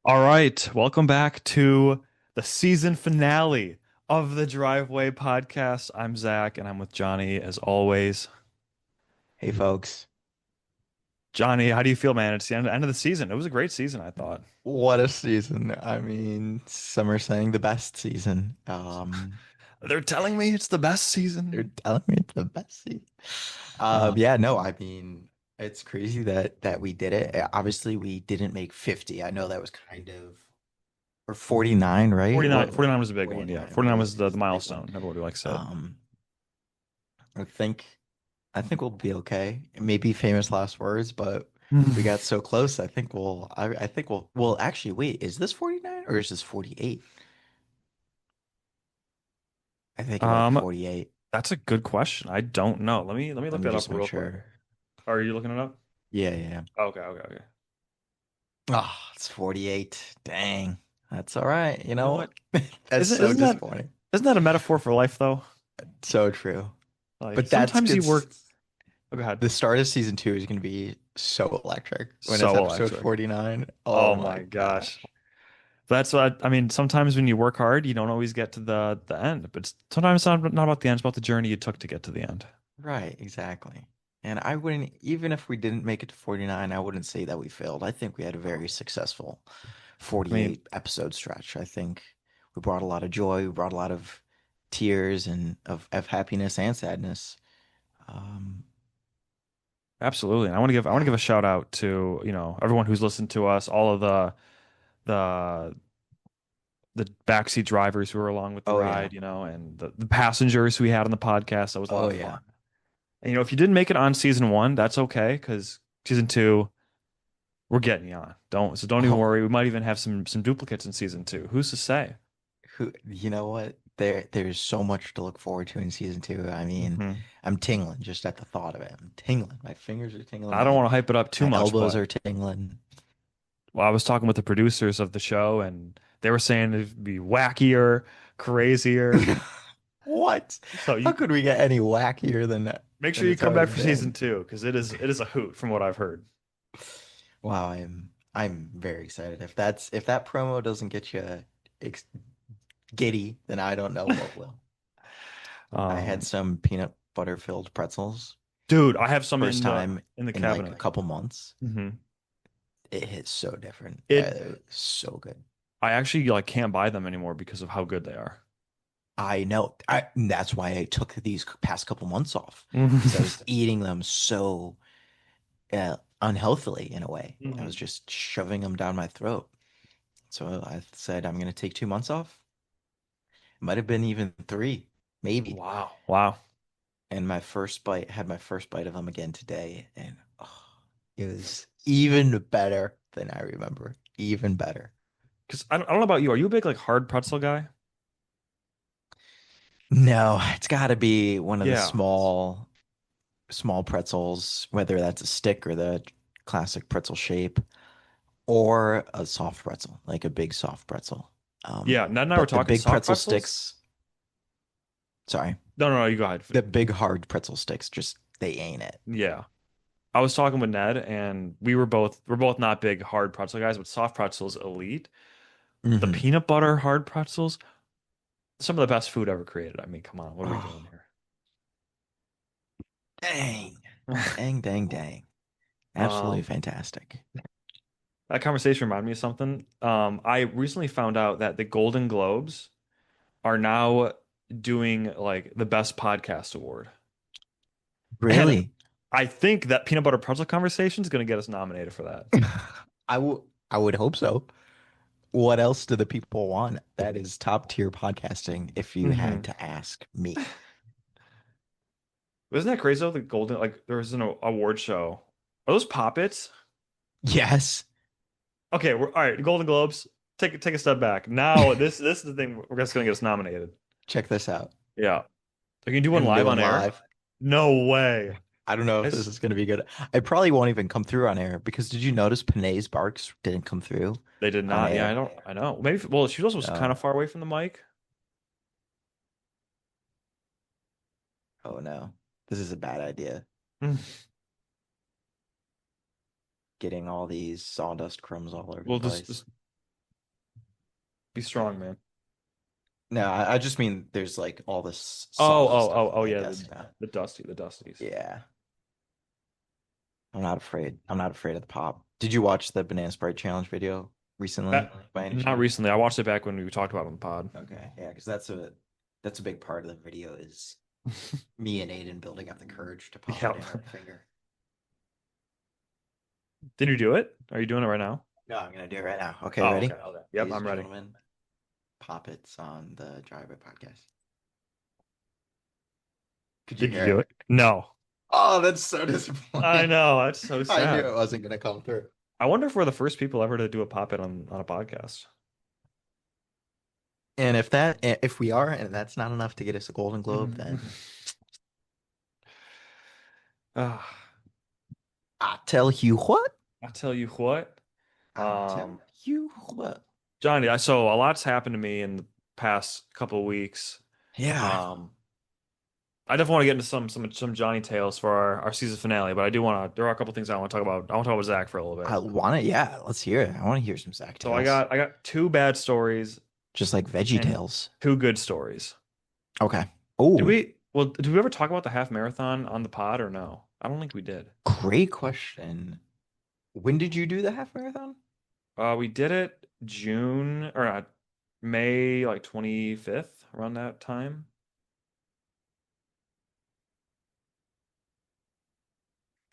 All right, welcome back to the season finale of the Driveway podcast. I'm Zach and I'm with Johnny as always. Hey folks, Johnny, how do you feel, man? It's the end of the season. It was a great season, I thought. what a season. Some are saying the best season. They're telling me it's the best They're season. telling me it's the best season. Uh, Yeah, no, it's crazy that we did it. Obviously, we didn't make 50. I know that was kind of or 49, right? 49, What 49 was a big one. Yeah, 49 49 was the is the big one. milestone. Everybody likes that. Um, I think I think we'll be okay. Maybe famous last words, but we got so close. I think well actually wait, is this 49 or is this 48? I think it might be Um, 48. that's a good question. I don't know. Let me Let look me that up just make real quick. sure. Are you looking it up? Yeah, yeah, yeah. Okay, okay, okay. Oh, it's 48. Dang. That's all right. You You know know, what? that's Isn't so isn't that disappointing. isn't that a metaphor for life though? So true. Like But that's sometimes you good. work. Oh, go ahead. The start of season two is going to be so electric when it's So episode electric. 49. Oh Oh my my gosh. gosh. That's what I mean. Sometimes when you work hard, you don't always get to the end, but sometimes it's not about the end, it's about the journey you took to get to the end. Right, exactly. And I wouldn't, even if we didn't make it to 49, I wouldn't say that we failed. I think we had a very successful I mean, 48 episode stretch. I think we brought a lot of joy, we brought a lot of tears and of happiness and sadness. Um, absolutely. And I want to give a shout out to, everyone who's listened to us, all of the the backseat drivers who were along with the oh yeah. ride, and the passengers we had on the podcast. That was a lot Oh of yeah. fun. And if you didn't make it on season one, that's okay, because season two, we're getting you on. Don't even Oh, worry. We might even have some duplicates in season two. Who's to say? you know what? There's so much to look forward to in season two. Hmm. I'm tingling just at the thought of it. I'm tingling. My fingers are tingling. I don't want to hype it up too My much, elbows but are tingling. well, I was talking with the producers of the show, and they were saying it'd be wackier, crazier. What? So How you could we get any wackier make sure than you it's come back already for season been? two because it is a hoot from what I've heard. Wow, I'm very excited. If that promo doesn't get you ex giddy, then I don't know what will. I had Um, some peanut butter filled pretzels. Dude, I have some First in the time in the in like a cabinet. couple months. Hmm. It hits so different. It It's so good. I actually like can't buy them anymore because of how good they are. I know. That's why I took these past couple months off because I Mhm. was eating them so unhealthily in a way. I was Mhm. just shoving them down my throat. So I said I'm going to take 2 months off. It might have been even three, maybe. Wow. Wow. And my first bite of them again today, and oh, it was even better than I remember. Even better. Because I don't know about you. Are you a big like hard pretzel guy? No, it's got to be one of the Yeah. small pretzels, whether that's a stick or the classic pretzel shape, or a soft pretzel, like a big soft pretzel. Yeah. Ned and I were But the talking big soft pretzel pretzels. sticks, sorry, No, no, no. You go ahead. the big hard pretzel sticks, just they ain't it. Yeah. I was talking with Ned, and we're both not big hard pretzel guys, but soft pretzels elite. The Hmm. peanut butter hard pretzels, some of the best food ever created. I mean, come on, what are we doing Oh, here? dang, dang, dang, dang. Absolutely Um, fantastic. that conversation reminded me of something. I recently found out that the Golden Globes are now doing like the best podcast award. And Really? I think that peanut butter pretzel conversation is going to get us nominated for that. I would hope so. What else do the people want? That is top tier podcasting if you had Hmm. to ask me. Isn't that crazy though? The Golden, like, there was an award show. Are those poppets? Yes. Okay, all right. Golden Globes. Take a step back. Now, this is the thing. We're just going to get us nominated. Check this out. Yeah. Are you gonna do one And we're live doing on air? live. No way. I don't know if this It's, is going to be good. I probably won't even come through on air because did you notice Panay's barks didn't come through they did on not. Yeah, I air? don't. I know. Maybe. Well, she was also kind No. of far away from the mic. Oh no. This is a bad idea. Mm. Getting all these sawdust crumbs all over the Well, just, place. just Be strong, man. No, I just mean there's like all this Oh, salty oh, stuff oh, in oh, it, I yeah, guess. Yeah. the Dusties. Yeah. I'm not afraid. I'm not afraid of the pop. Did you watch the Banana Sprite challenge video recently That, by any not chance? recently. I watched it back when we talked about it on the pod. Okay. Yeah, because that's a big part of the video is me and Aiden building up the courage to pop Yeah. banana in our finger. Did you do it? Are you doing it right now? No, I'm gonna do it right now. Okay, Oh, ready? okay, okay. Yep, Ladies I'm and ready. gentlemen, pop it's on the Driveway podcast. Could you Did you hear do it? it? No. Oh, that's so I disappointing. know. That's so I knew sad. it wasn't gonna come through. I wonder if we're the first people ever to do a pop it on a podcast. And if we are, and that's not enough to get us a Golden Globe, then Ah, I tell you what. I tell you what. I tell Um, you what. Johnny, so a lot's happened to me in the past couple of weeks. Yeah, Um, I definitely want to get into some Johnny tales for our season finale, but I do want to. There are a couple things I want to talk about. I want to talk about Zach for a little bit. I want it. Yeah, let's hear it. I want to hear some Zach So I tales, got I got two bad stories just like Veggie and Tales. two good stories. Okay. Did Oh, we? Well, did we ever talk about the half marathon on the pod or no? I don't think we did. great question. When did you do the half marathon? We did it June or not, May like 25th around that time.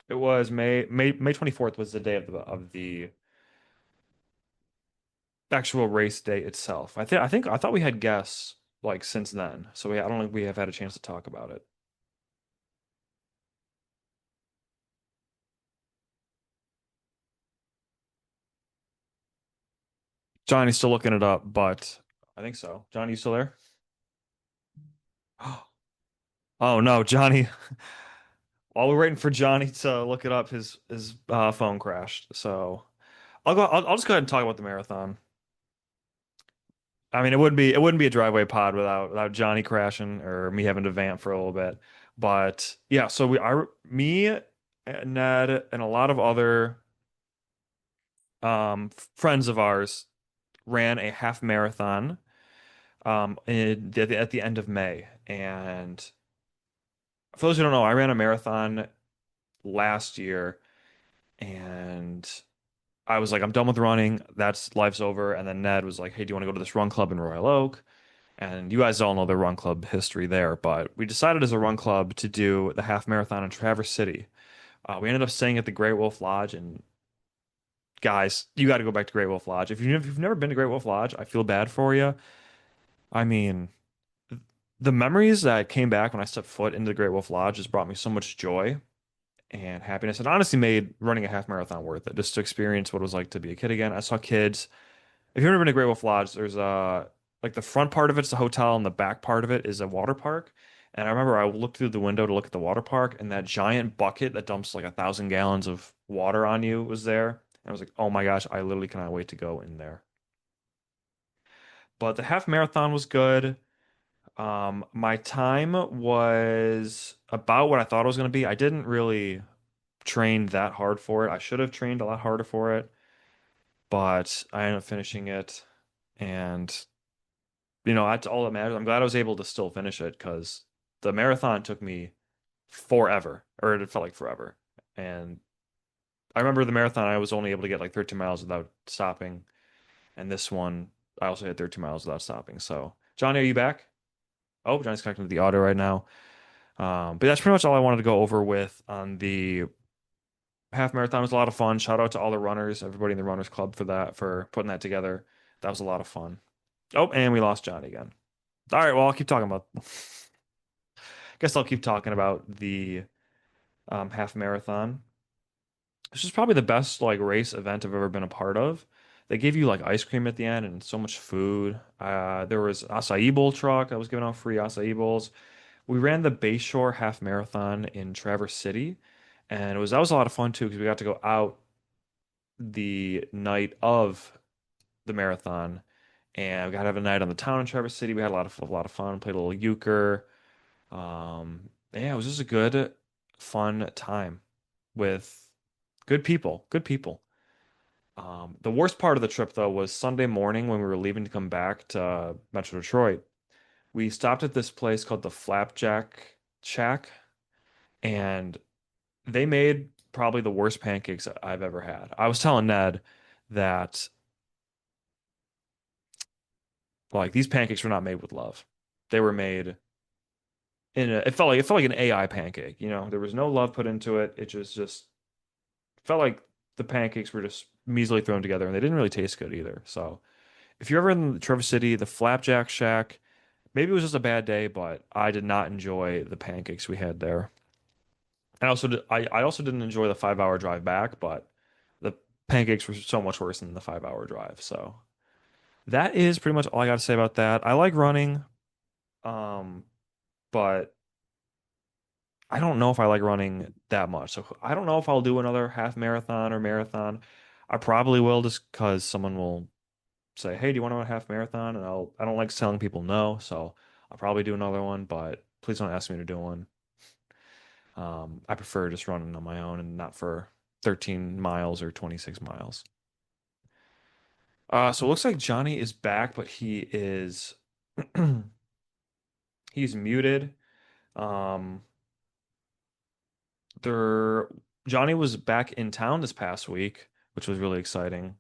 It was May 24th was the day of the actual race day itself. I thought we had guests like since then. So I don't think we have had a chance to talk about it. Johnny's still looking it up, but I think so. Johnny, you still there? Oh no, Johnny. While we're waiting for Johnny to look it up, his phone crashed. So I'll just go ahead and talk about the marathon. I mean, it wouldn't be a driveway pod without Johnny crashing or me having to vamp for a little bit. But yeah, so me, Ned, and a lot of other friends of ours ran a half marathon at the end of May. And for those who don't know, I ran a marathon last year, and I was like, I'm done with running. That's life's over. And then Ned was like, Hey, do you want to go to this run club in Royal Oak? And you guys all know the run club history there, but we decided as a run club to do the half marathon in Traverse City. We ended up staying at the Great Wolf Lodge, and guys, you got to go back to Great Wolf Lodge. If you've never been to Great Wolf Lodge, I feel bad for you. I mean, the memories that came back when I stepped foot into the Great Wolf Lodge just brought me so much joy and happiness. It honestly made running a half marathon worth it, just to experience what it was like to be a kid again. I saw kids. If you've ever been to Great Wolf Lodge, there's like the front part of it's the hotel and the back part of it is a water park. And I remember I looked through the window to look at the water park, and that giant bucket that dumps like 1,000 gallons of water on you was there. And I was like, oh my gosh, I literally cannot wait to go in there. But the half marathon was good. My time was about what I thought it was going to be. I didn't really train that hard for it. I should have trained a lot harder for it, but I ended up finishing it. And that's all that matters. I'm glad I was able to still finish it because the marathon took me forever, or it felt like forever. And I remember the marathon, I was only able to get like 13 miles without stopping. And this one, I also hit 13 miles without stopping. So, Johnny, are you back? Oh, Johnny's connecting to the audio right now. But that's pretty much all I wanted to go over with on the half marathon. It was a lot of fun. Shout out to all the runners, everybody in the runners club for that, for putting that together. That was a lot of fun. Oh, and we lost Johnny again. All right, well, I'll keep talking about. Guess I'll keep talking about the half marathon. This is probably the best like race event I've ever been a part of. They gave you like ice cream at the end and so much food. There was acai bowl truck that was giving out free acai bowls. We ran the Bayshore Half Marathon in Traverse City, and that was a lot of fun too because we got to go out the night of the marathon, and we got to have a night on the town in Traverse City. We had a lot of fun. Played a little euchre. Yeah, it was just a good, fun time with good people. Good people. The worst part of the trip, though, was Sunday morning when we were leaving to come back to Metro Detroit. We stopped at this place called the Flapjack Shack, and they made probably the worst pancakes I've ever had. I was telling Ned that like these pancakes were not made with love. They were made it felt like an AI pancake, you know. There was no love put into it. It just felt like the pancakes were just measly thrown together and they didn't really taste good either. So if you're ever in the Traverse City, the Flapjack Shack, maybe it was just a bad day, but I did not enjoy the pancakes we had there. And I also didn't enjoy the 5 hour drive back, but the pancakes were so much worse than the 5 hour drive. So that is pretty much all I got to say about that. I like running, um, but I don't know if I like running that much. So I don't know if I'll do another half marathon or marathon. I probably will just because someone will say, "Hey, do you want to run a half marathon?" And I don't like telling people no, so I'll probably do another one, but please don't ask me to do one. I prefer just running on my own and not for 13 miles or 26 miles. So it looks like Johnny is back, but he's muted. Um, there Johnny was back in town this past week, which was really exciting.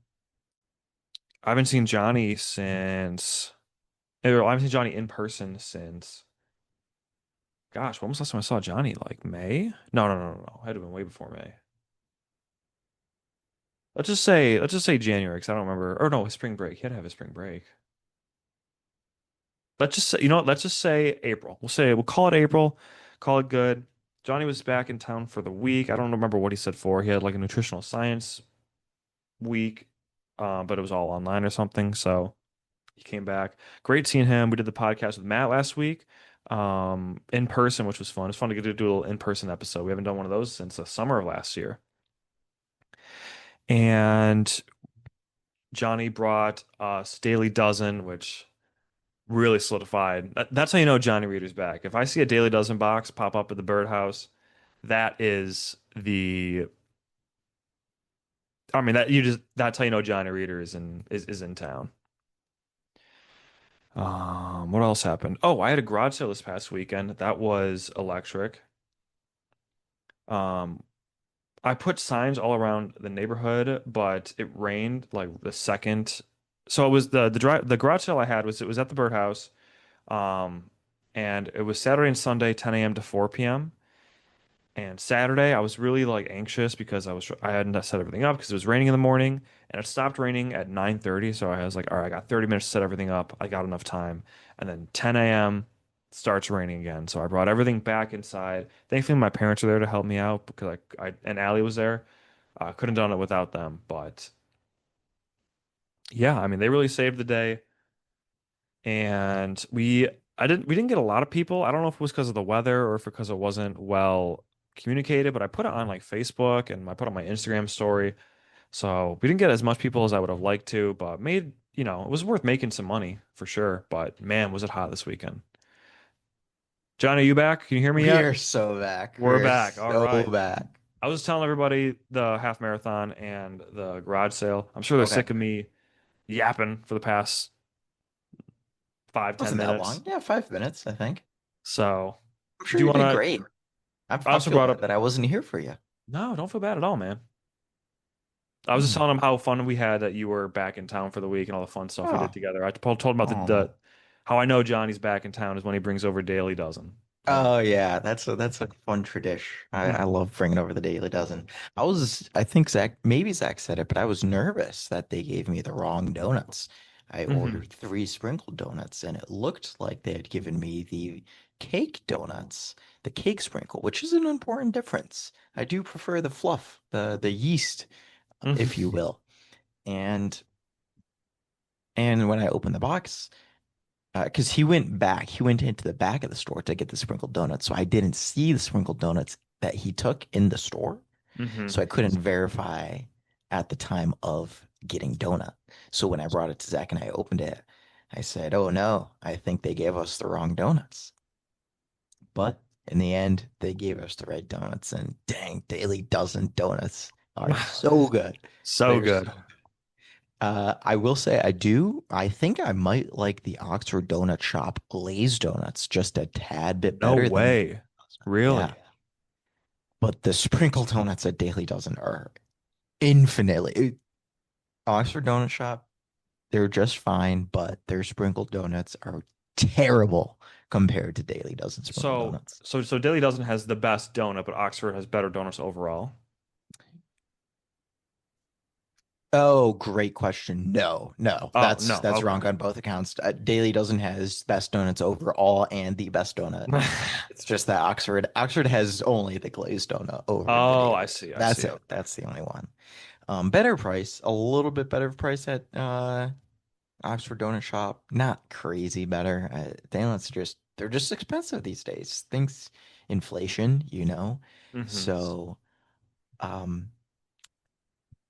I haven't seen Johnny since, or I haven't seen Johnny in person since, gosh, when was the last time I saw Johnny? Like May? No, no, no, no, no. It had to have been way before May. Let's just say January, because I don't remember. Or no, his spring break. He had to have his spring break. Let's just say, you know what? Let's just say April. We'll call it April. Call it good. Johnny was back in town for the week. I don't remember what he said for. He had like a nutritional science week, but it was all online or something. So he came back. Great seeing him. We did the podcast with Matt last week, in person, which was fun. It's fun to get to do a little in-person episode. We haven't done one of those since the summer of last year. And Johnny brought us Daily Dozen, which really solidified. That's how you know Johnny Reader's back. If I see a Daily Dozen box pop up at the Birdhouse, that is the. I mean that's how you know Johnny Reader is in town. What else happened? Oh, I had a garage sale this past weekend. That was electric. Um, I put signs all around the neighborhood, but it rained like the second. So it was the garage sale I had was it was at the Birdhouse. Um, and it was Saturday and Sunday, 10 a.m. to 4 p.m. And Saturday, I was really like anxious because I hadn't set everything up because it was raining in the morning, and it stopped raining at 9:30. So I was like, all right, I got 30 minutes to set everything up. I got enough time. And then 10 a.m. starts raining again. So I brought everything back inside. Thankfully, my parents were there to help me out because I and Allie was there. I couldn't have done it without them. But yeah, I mean, they really saved the day. And we didn't get a lot of people. I don't know if it was because of the weather or if because it wasn't well communicated, but I put it on like Facebook and I put it on my Instagram story. So we didn't get as much people as I would have liked to, but made, it was worth making some money for sure. But man, was it hot this weekend. Johnny, are you back? Can you hear me We yet? are so back. We We're are back. All so right. back. I was telling everybody the half marathon and the garage sale. I'm sure they're Okay. sick of me yapping for the past 5, 10 Wasn't that minutes. long. Yeah, 5 minutes, I think. So I'm do sure you you want did to? great. I I also feel brought bad up that I wasn't here for you. No, don't feel bad at all, man. I was just Hmm. telling him how fun we had that you were back in town for the week and all the fun stuff we did Oh, together. I told him about oh, how I know Johnny's back in town is when he brings over Daily Dozen. So, oh yeah. That's a fun tradition. I love bringing over the Daily Dozen. I think maybe Zach said it, but I was nervous that they gave me the wrong donuts. I hmm ordered three sprinkled donuts, and it looked like they had given me the cake donuts, the cake sprinkle, which is an important difference. I do prefer the fluff, the yeast, if you will. And and when I opened the box, because he went into the back of the store to get the sprinkled donuts, so I didn't see the sprinkled donuts that he took in the store, hmm so I couldn't verify at the time of getting donut. So when I brought it to Zach and I opened it, I said, "Oh no, I think they gave us the wrong donuts." But in the end, they gave us the right donuts, and dang, Daily Dozen donuts are so good. So They're so good. I will say I do. I think I might like the Oxford Donut Shop glazed donuts just a tad bit No better than the way. yeah. Really? But the sprinkle donuts at Daily Dozen are infinitely Oxford Donut Shop. They're just fine, but their sprinkled donuts are terrible compared to Daily Dozen sprinkled So, donuts. so Daily Dozen has the best donut, but Oxford has better donuts overall. Oh, great question. No, no, Oh, no. that's Okay. wrong on both accounts. Daily Dozen has best donuts overall and the best donut. It's just that Oxford has only the glazed donut over the Oh, Daily I Dozen. see. I That's see. it. Okay. That's the only one. Better price, a little bit better price at Oxford Donut Shop. Not crazy better. Donuts they're just expensive these days. Things inflation, you know. Hmm. So um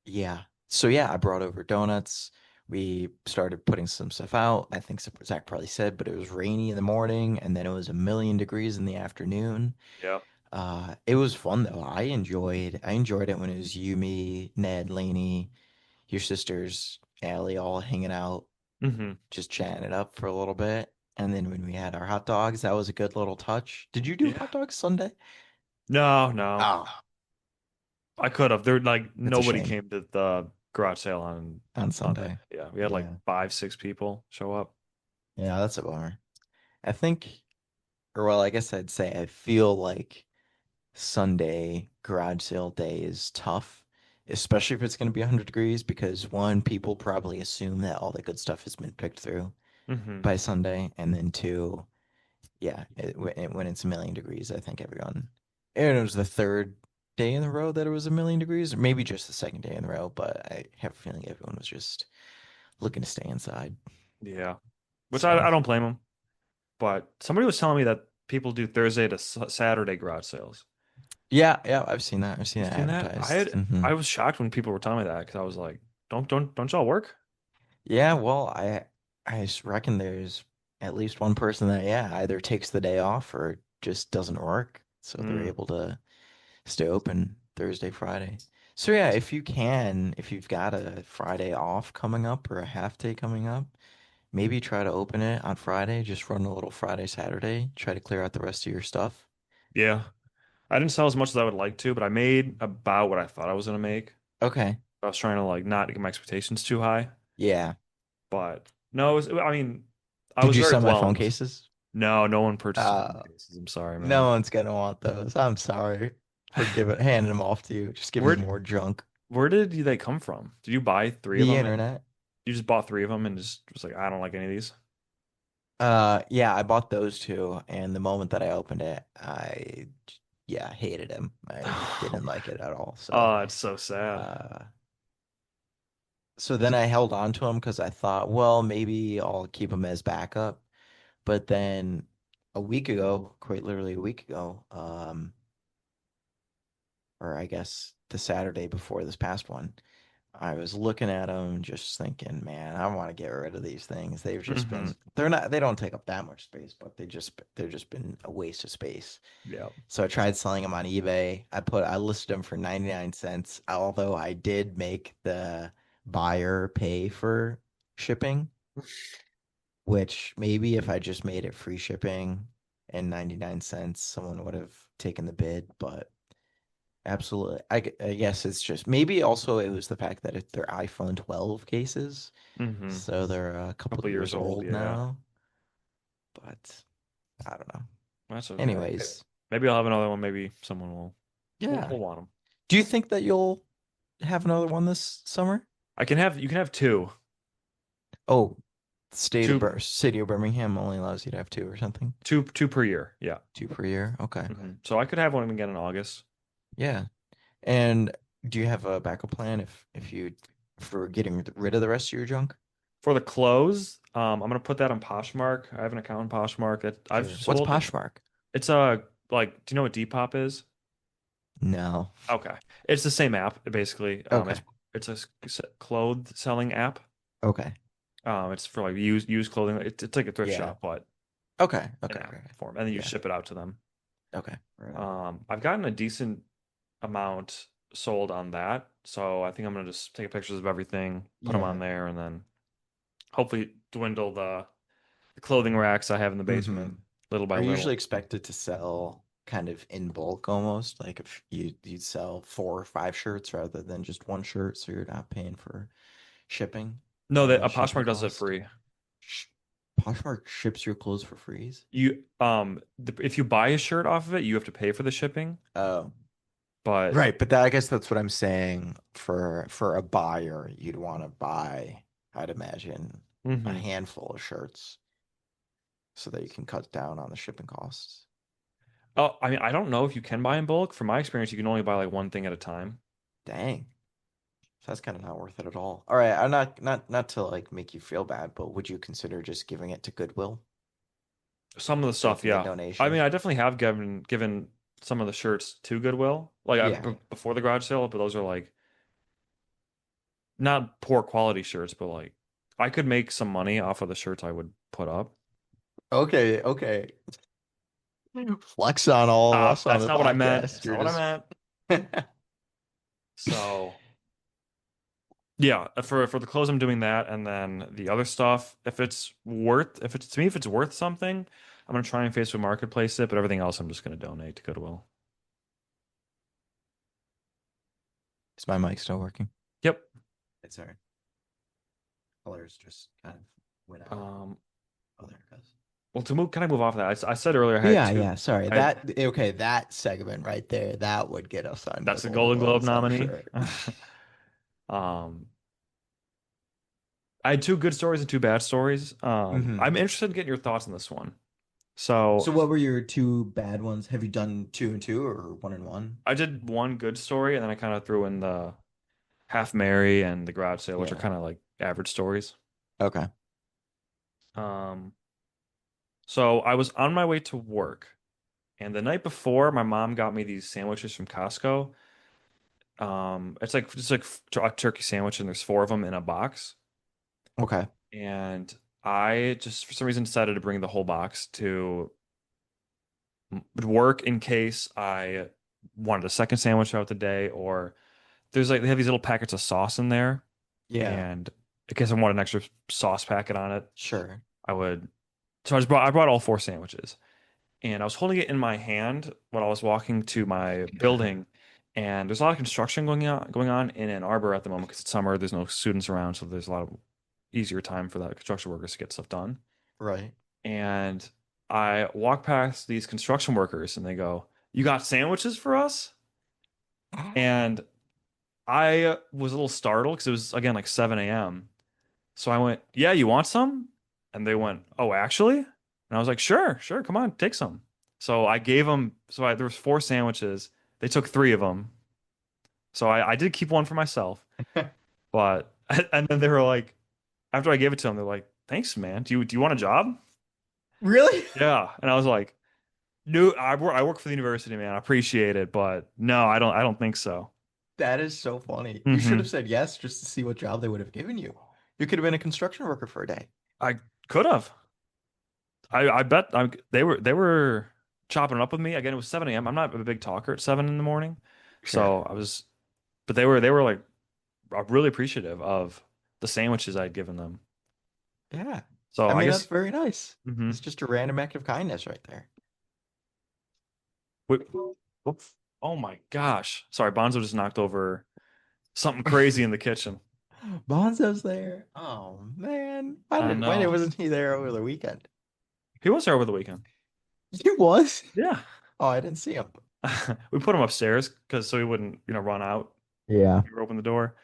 yeah. So yeah, I brought over donuts. We started putting some stuff out. I think Zach probably said, but it was rainy in the morning and then it was a million degrees in the afternoon. Yep. It was fun though. I enjoyed it when it was you, me, Ned, Lainey, your sisters, Allie all hanging out, Hmm. just chatting it up for a little bit. And then when we had our hot dogs, that was a good little touch. Did you do Yeah. hot dogs Sunday? No, no. Oh, I could have. There, like, it's a nobody shame came to the garage sale on on Sunday. Sunday. Yeah, we had like Yeah. five, six people show up. Yeah, that's a bummer. I think, or well, I guess I'd say I feel like Sunday garage sale day is tough, especially if it's going to be 100 degrees, because one, people probably assume that all the good stuff has been picked through Hmm. by Sunday, and then two, yeah, when it's a million degrees, I think everyone, and it was the third day in a row that it was a million degrees, or maybe just the second day in a row, but I have a feeling everyone was just looking to stay inside. Yeah, which So, I don't blame them. But somebody was telling me that people do Thursday to Saturday garage sales. yeah, yeah, I've seen that. I've seen You it seen that? advertised. I was shocked when people were telling me that because I was like, don't y'all work? Yeah, well, reckon there's at least one person that either takes the day off or just doesn't work, so they're Mm, able to stay open Thursday, Friday. So yeah, if you can, if you've got a Friday off coming up or a half day coming up, maybe try to open it on Friday. Just run a little Friday, Saturday. Try to clear out the rest of your stuff. yeah, I didn't sell as much as I would like to, but I made about what I thought I was gonna make. Okay. I was trying to like not get my expectations too high, Yeah. but no, I mean, I Did was you very sell my phone whelmed. cases? No, no one purchased my Uh, cases. I'm sorry, no man. one's gonna want those. I'm sorry for handing them off to you. Just give me Where more junk. where did they come from? Did you buy three of The them and internet. you just bought three of them and just was like, I don't like any of these? Yeah, I bought those two, and the moment that I opened it, yeah, hated him. I didn't like it at all. Oh, it's so sad. Uh, so then I held on to them because I thought, well, maybe I'll keep them as backup. But then a week ago, quite literally a week ago, or I guess the Saturday before this past one, I was looking at them, just thinking, man, I want to get rid of these things. Hmm. They don't take up that much space, but they've just been a waste of space. Yeah. So I tried selling them on eBay. I listed them for 99 cents, although I did make the buyer pay for shipping, which maybe if I just made it free shipping and 99 cents, someone would have taken the bid, but absolutely. I guess it's just maybe also it was the fact that they're iPhone 12 cases, Hmm. so they're a couple Couple of years years old, old yeah. now, but I don't know. That's okay. Anyways, Maybe I'll have another one. Maybe someone yeah. will want them. Do you think that you'll have another one this summer? You can have two. Oh, Two City of Birmingham only allows you to have two or something. two per year. Yeah. Two per year. Okay. So I could have one again in August. Yeah. And do you have a backup plan if you for getting rid of the rest of your junk? For the clothes, I'm gonna put that on Poshmark. I have an account on Poshmark that I've Sure. What's sold. Poshmark? It's a like, do you know what Depop is? No. Okay, it's the same app basically. Okay. It's a clothes selling app. Okay. It's for like used clothing. It's like a thrift Yeah. shop, but Okay. an Okay. app Okay. form, and then you Yeah. ship it out to them. Okay. Right on. I've gotten a decent amount sold on that. So I think I'm gonna just take pictures of everything, put them on Yeah. there, and then hopefully dwindle the clothing racks I have in the Hmm. basement little by Are you usually little. expected to sell kind of in bulk almost? Like if you'd sell 4 or 5 shirts rather than just one shirt, so you're not paying for shipping, No, that a shipping Poshmark does it cost. free. Sh- Poshmark ships your clothes for free? If you buy a shirt off of it, you have to pay for the shipping. Oh, But right. But that, I guess that's what I'm saying. For a buyer, you'd want to buy, I'd imagine, a mhm. handful of shirts so that you can cut down on the shipping costs. Oh, I mean, I don't know if you can buy in bulk. From my experience, you can only buy like one thing at a time. Dang. So that's kind of not worth it at all. All right, I'm not to like make you feel bad, but would you consider just giving it to Goodwill, Some of the stuff, taking a yeah. I donation? mean, I definitely have given some of the shirts to Goodwill, like Yeah. before the garage sale, but those are like not poor quality shirts, but like I could make some money off of the shirts I would put up. Okay, okay. Flex on all of us on That's the not what I meant. podcast. That's You're not what I just meant. So yeah, for the clothes, I'm doing that, and then the other stuff, if it's to me, if it's worth something, I'm gonna try and Facebook Marketplace it, but everything else, I'm just gonna donate to Goodwill. Is my mic still working? Yep. It's all right. Colors just kind of went out. Um, Oh, there it goes. well, to move, kind of move off of that, I said earlier Yeah, yeah. Sorry. I had That okay, that segment right there, that would get us on the that's the Golden Golden Globe Globes, I'm nominee. sure. Um, I had two good stories and two bad stories. I'm Hmm. interested in getting your thoughts on this one. So So what were your two bad ones? Have you done two and two or one and one? I did one good story, and then I kind of threw in the Half Mary and the garage sale, which are Yeah. kind of like average stories. Okay. Um, so I was on my way to work, and the night before, my mom got me these sandwiches from Costco. It's like a turkey sandwich, and there's four of them in a box. Okay. And I just for some reason decided to bring the whole box to work in case I wanted a second sandwich out the day, or there's like they have these little packets of sauce in there, Yeah. and in case I want an extra sauce packet on it, Sure. I would. So I brought all four sandwiches, and I was holding it in my hand when I was walking to my building. And there's a lot of construction going on in Ann Arbor at the moment because it's summer. There's no students around, so there's a lot of easier time for the construction workers to get stuff done. Right. And I walk past these construction workers, and they go, "You got sandwiches for us?" And I was a little startled because it was again like 7 a.m. So I went, "Yeah, you want some?" And they went, "Oh, actually?" And I was like, "Sure, sure, come on, take some." So I gave them, there was four sandwiches. They took three of them. So I did keep one for myself, but and then they were like, after I gave it to them, they're like, "Thanks, man. Do you want a job?" Really? Yeah. And I was like, "No, I work for the university, man. I appreciate it, but no, I don't think so." That is so funny. You should have Hmm. said yes just to see what job they would have given you. You could have been a construction worker for a day. I could have. I bet they were chopping it up with me. Again, it was 7 a.m. I'm not a big talker at 7 in the morning. Sure. So I was, but they were like really appreciative of the sandwiches I'd given them. Yeah. So I I mean, that's guess, very nice. hmm It's just a random act of kindness right there. Wait, whoops. Oh my gosh. Sorry, Bonzo just knocked over something crazy in the kitchen. Bonzo's there. Oh man. I Why know. wasn't he there over the weekend? He was there over the weekend. He was? Yeah. Oh, I didn't see him. We put him upstairs because so he wouldn't, run out. Yeah. We open the door.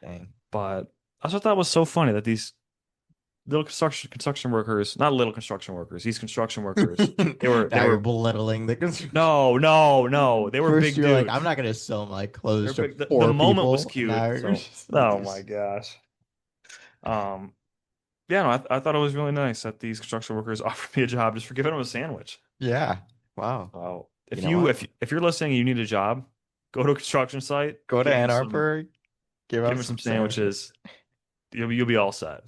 Dang. But I thought that was so funny that these little construction workers, not little construction workers, these construction workers, they were they Now you're were belittling the construction. no, no, no, they were First big you're like, I'm dudes. not gonna sell my They're clothes to big. The four moment was people. cute. Now you're So, just like oh my these. gosh. Um, yeah, no, I thought it was really nice that these construction workers offered me a job just for giving them a sandwich. Yeah. Wow. So, You if know you what? if you're listening and you need a job, go to a construction site, Go to Ann Arbor, give give out them some some sandwiches. sandwiches. You'll be all set.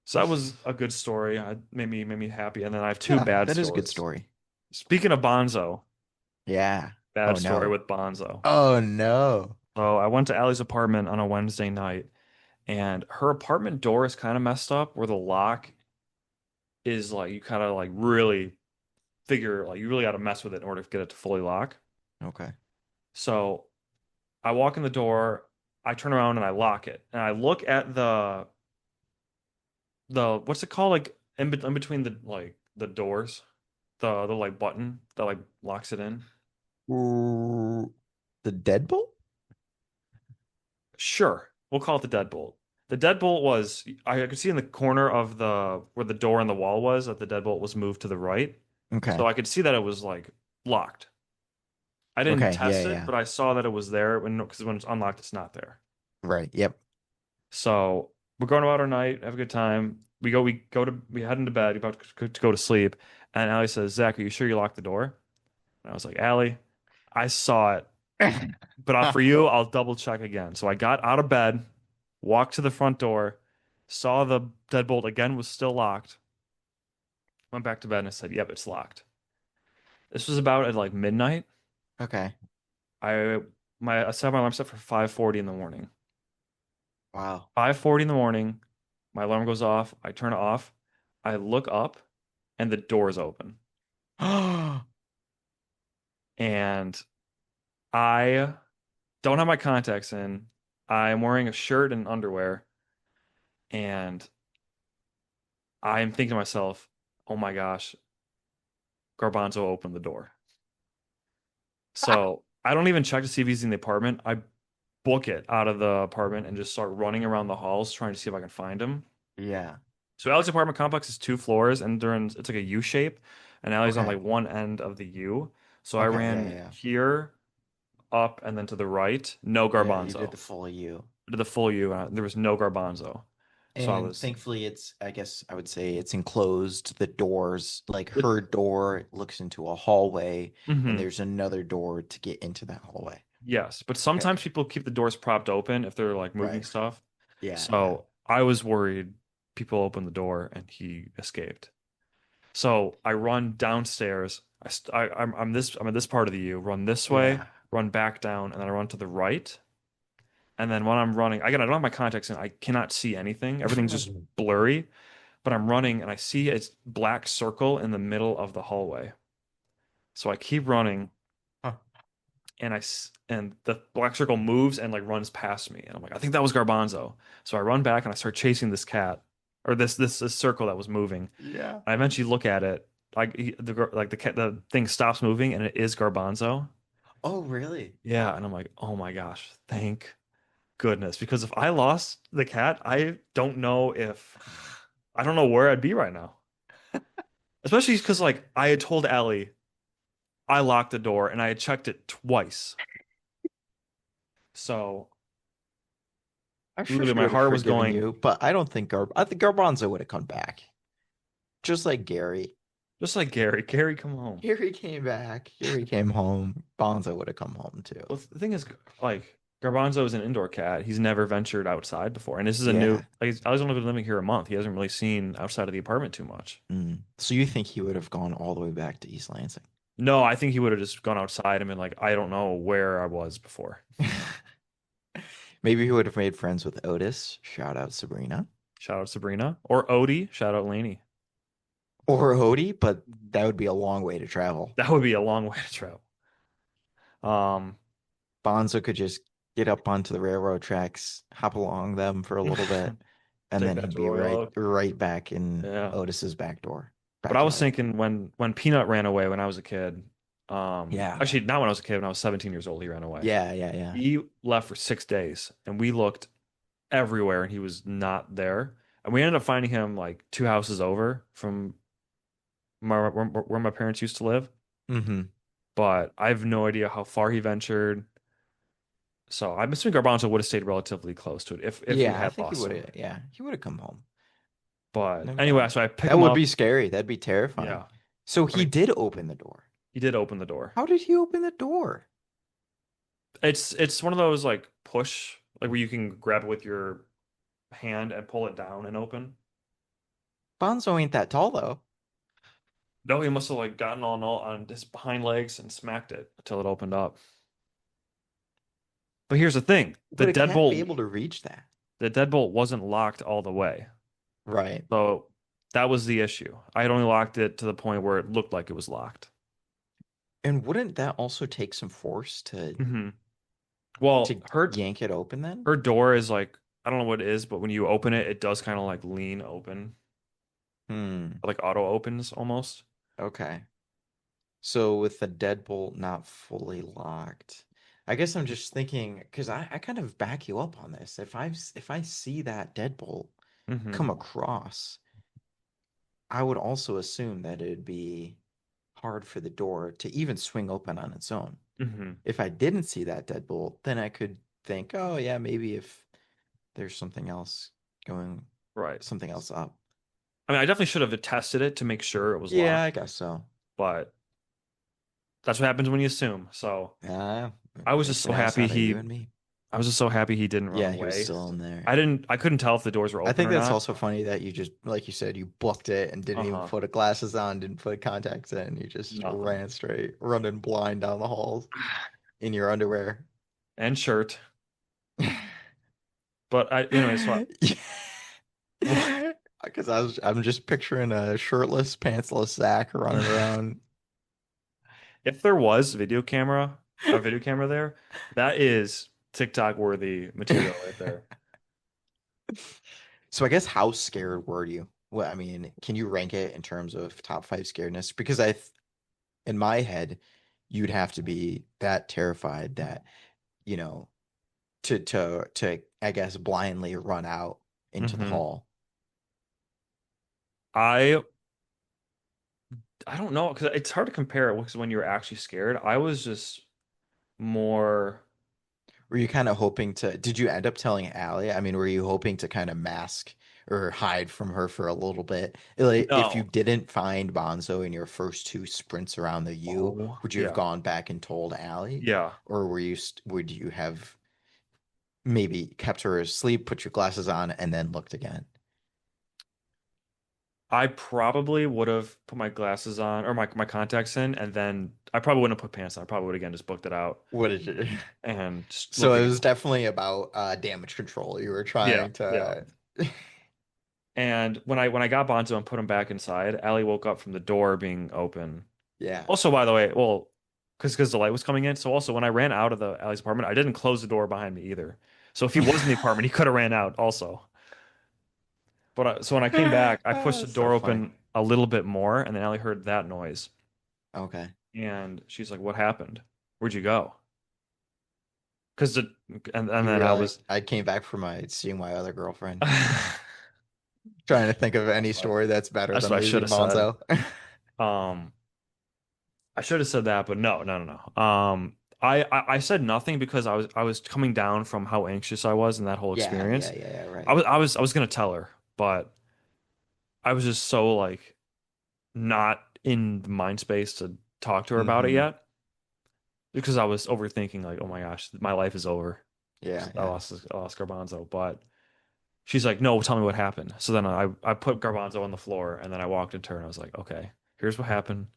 So that was a good story. Made me happy. And then I have two Yeah, bad that is a good stories. story. Speaking of Bonzo, Yeah. Oh bad story no. with Bonzo. Oh no. So I went to Allie's apartment on a Wednesday night, and her apartment door is kind of messed up where the lock is like you kind of like really figure like you really got to mess with it in order to get it to fully lock. Okay. So I walk in the door, I turn around and I lock it, and I look at the what's it called like in between the like the doors, the like button that like locks it in. Ooh, the deadbolt? Sure, we'll call it the deadbolt. The deadbolt was I could see in the corner of the where the door and the wall was that the deadbolt was moved to the right. Okay. So I could see that it was like locked. I didn't Okay. Yeah, test it, yeah. but I saw that it was there when because when it's unlocked, it's not there. Right. Yep. So we're going about our night, have a good time. We head into bed, about to go to sleep, and Allie says, "Zach, are you sure you locked the door?" And I was like, "Allie, I saw it, but for you, I'll double check again." So I got out of bed, walked to the front door, saw the deadbolt again was still locked, went back to bed and I said, "Yep, it's locked." This was about at like midnight. Okay. I I set my alarm set for 5:40 in the morning. Wow. 5:40 in the morning, my alarm goes off. I turn it off. I look up and the door is open. And I don't have my contacts in. I'm wearing a shirt and underwear. And I'm thinking to myself, oh my gosh, Garbanzo opened the door. So I don't even check to see if he's in the apartment. I book it out of the apartment and just start running around the halls trying to see if I can find him. Yeah. So Allie's apartment complex is two floors and it's like a U shape, and Allie's on Okay. like one end of the U. So I Okay. Yeah, ran yeah. here, up, and then to the right. No Yeah, you did Garbanzo. the full U. Did the full U, and there was no Garbanzo. So I And was, thankfully I guess I would say it's enclosed. The doors, like her door looks into a hallway and hmm there's another door to get into that hallway. yes, but Okay. sometimes people keep the doors propped open if they're like moving Right. stuff. Yeah, yeah. So I was worried people opened the door and he escaped. So I run downstairs. I'm in this part of the U. Run this way, Yeah. run back down, and then I run to the right. And then when I'm running, again, I don't have my contacts in. I cannot see anything. Everything's just blurry. But I'm running and I see a black circle in the middle of the hallway. So I keep running Huh. and and the black circle moves and like runs past me. And I'm like, I think that was Garbanzo. So I run back and I start chasing this cat or this circle that was moving. Yeah. I eventually look at it, like the thing stops moving, and it is Garbanzo. Oh, really? Yeah, and I'm like, oh my gosh, thank goodness. Because if I lost the cat, I don't know where I'd be right now. Especially because like I had told Allie I locked the door and I had checked it twice. So I'm sure literally she my would have heart was forgiven going you, but I think Garbanzo would have come back. Just like Gary. just like Gary. Gary, come home. Gary came back. Gary came home. Bonzo would have come home too. Well, the thing is, like, Garbanzo is an indoor cat. He's never ventured outside before. And this is a new, Yeah. like, I was only been living here a month. He hasn't really seen outside of the apartment too much. Mm. So you think he would have gone all the way back to East Lansing? No, I think he would have just gone outside and been like, I don't know where I was before. Maybe he would have made friends with Otis. Shout out Sabrina. Shout out Sabrina. Or Odie. Shout out Lainey. Or Odie, but that would be a long way to travel. That would be a long way to travel. Um, Bonzo could just get up onto the railroad tracks, hop along them for a little bit, and take then that he'd to be Royal right Oak. right back in Yeah. Otis's back door, But I was backyard. thinking when Peanut ran away when I was a kid, Yeah. actually not when I was a kid, when I was 17 years old, he ran away. Yeah, yeah, yeah. He left for 6 days and we looked everywhere and he was not there. And we ended up finding him like two houses over from where my parents used to live. Hmm. But I have no idea how far he ventured. So I'm assuming Garbanzo would have stayed relatively close to it if we Yeah, I had think he lost would him. have. Yeah, he would have come home. But No anyway, doubt. so I pick That him would up. be scary. That'd be terrifying. Yeah. So I he mean, did open the door. he did open the door. How did he open the door? It's one of those like push, like where you can grab it with your hand and pull it down and open. Bonzo ain't that tall though. No, he must have like gotten on his hind legs and smacked it until it opened up. But here's the thing. But it can't be able to reach that. The deadbolt wasn't locked all the way. Right. So that was the issue. I had only locked it to the point where it looked like it was locked. And wouldn't that also take some force Hmm. Well, to yank it open then? her door is like, I don't know what it is, but when you open it, it does kind of like lean open, Hmm. like auto opens almost. Okay. So with the deadbolt not fully locked, I guess I'm just thinking because I kind of back you up on this. If I see that deadbolt Hmm. come across, I would also assume that it'd be hard for the door to even swing open on its own. Hmm. If I didn't see that deadbolt, then I could think, oh yeah, maybe if there's going, Right. something else up. I mean, I definitely should have tested it to make sure it was Yeah, locked, I guess so. but that's what happens when you assume. So Yeah, I was just makes so an ass happy out of you and me. I was just so happy he didn't run Yeah, he was away. still in there. I couldn't tell if the doors were I open think or that's not. also funny that you just, like you said, you booked it and didn't even Uh-huh. put glasses on, didn't put contacts in. You just Nothing. ran straight, running blind down the halls in your underwear. And shirt. But anyway, so Because I'm just picturing a shirtless, pantsless Zach running around. if there was a video camera there, that is TikTok worthy material right there. So I guess how scared were you? Well, I mean, can you rank it in terms of top five scaredness? Because in my head, you'd have to be that terrified that, you know, to I guess blindly run out into the Hmm. hall. I I don't know because it's hard to compare it because when you're actually scared, I was just more Were you kind of hoping to, did you end up telling Allie? I mean, were you hoping to kind of mask or hide from her for a little bit? Like, if you no. didn't find Bonzo in your first two sprints around the U, Oh, would you have yeah. gone back and told Allie? Yeah. Or would you have maybe kept her asleep, put your glasses on, and then looked again? I probably would have put my glasses on or my contacts in, and then I probably wouldn't have put pants on. I probably would again just booked it out What did you? and just So looked it again. was definitely about damage control. You were Yeah, trying yeah. to. And when I got Bonzo and put him back inside, Allie woke up from the door being open. Yeah. Also, by the way, well, because the light was coming in. So also when I ran out of the Allie's apartment, I didn't close the door behind me either. So if he was in the apartment, he could have ran out also. But so when I came back, I pushed the So door funny. open a little bit more, and then Allie heard that noise, Okay. and she's like, "What happened? Where'd you go?" Because the and You then were I like, was. I came back from seeing my other girlfriend. That's Trying to think of any what story that's better that's than what I should losing have said. Bonzo. Um, I should have said that, but no, no, no, no. I said nothing because I was coming down from how anxious I was in that whole Yeah, yeah, experience. yeah, yeah, right. I was gonna tell her, but I was just so like not in the mind space to talk to her about it Mm-hmm. yet because I was overthinking like, oh my gosh, my life is over. Yeah, yeah. I lost Garbanzo, but she's like, no, tell me what happened. So then I put Garbanzo on the floor and then I walked into her and I was like, okay, here's what happened.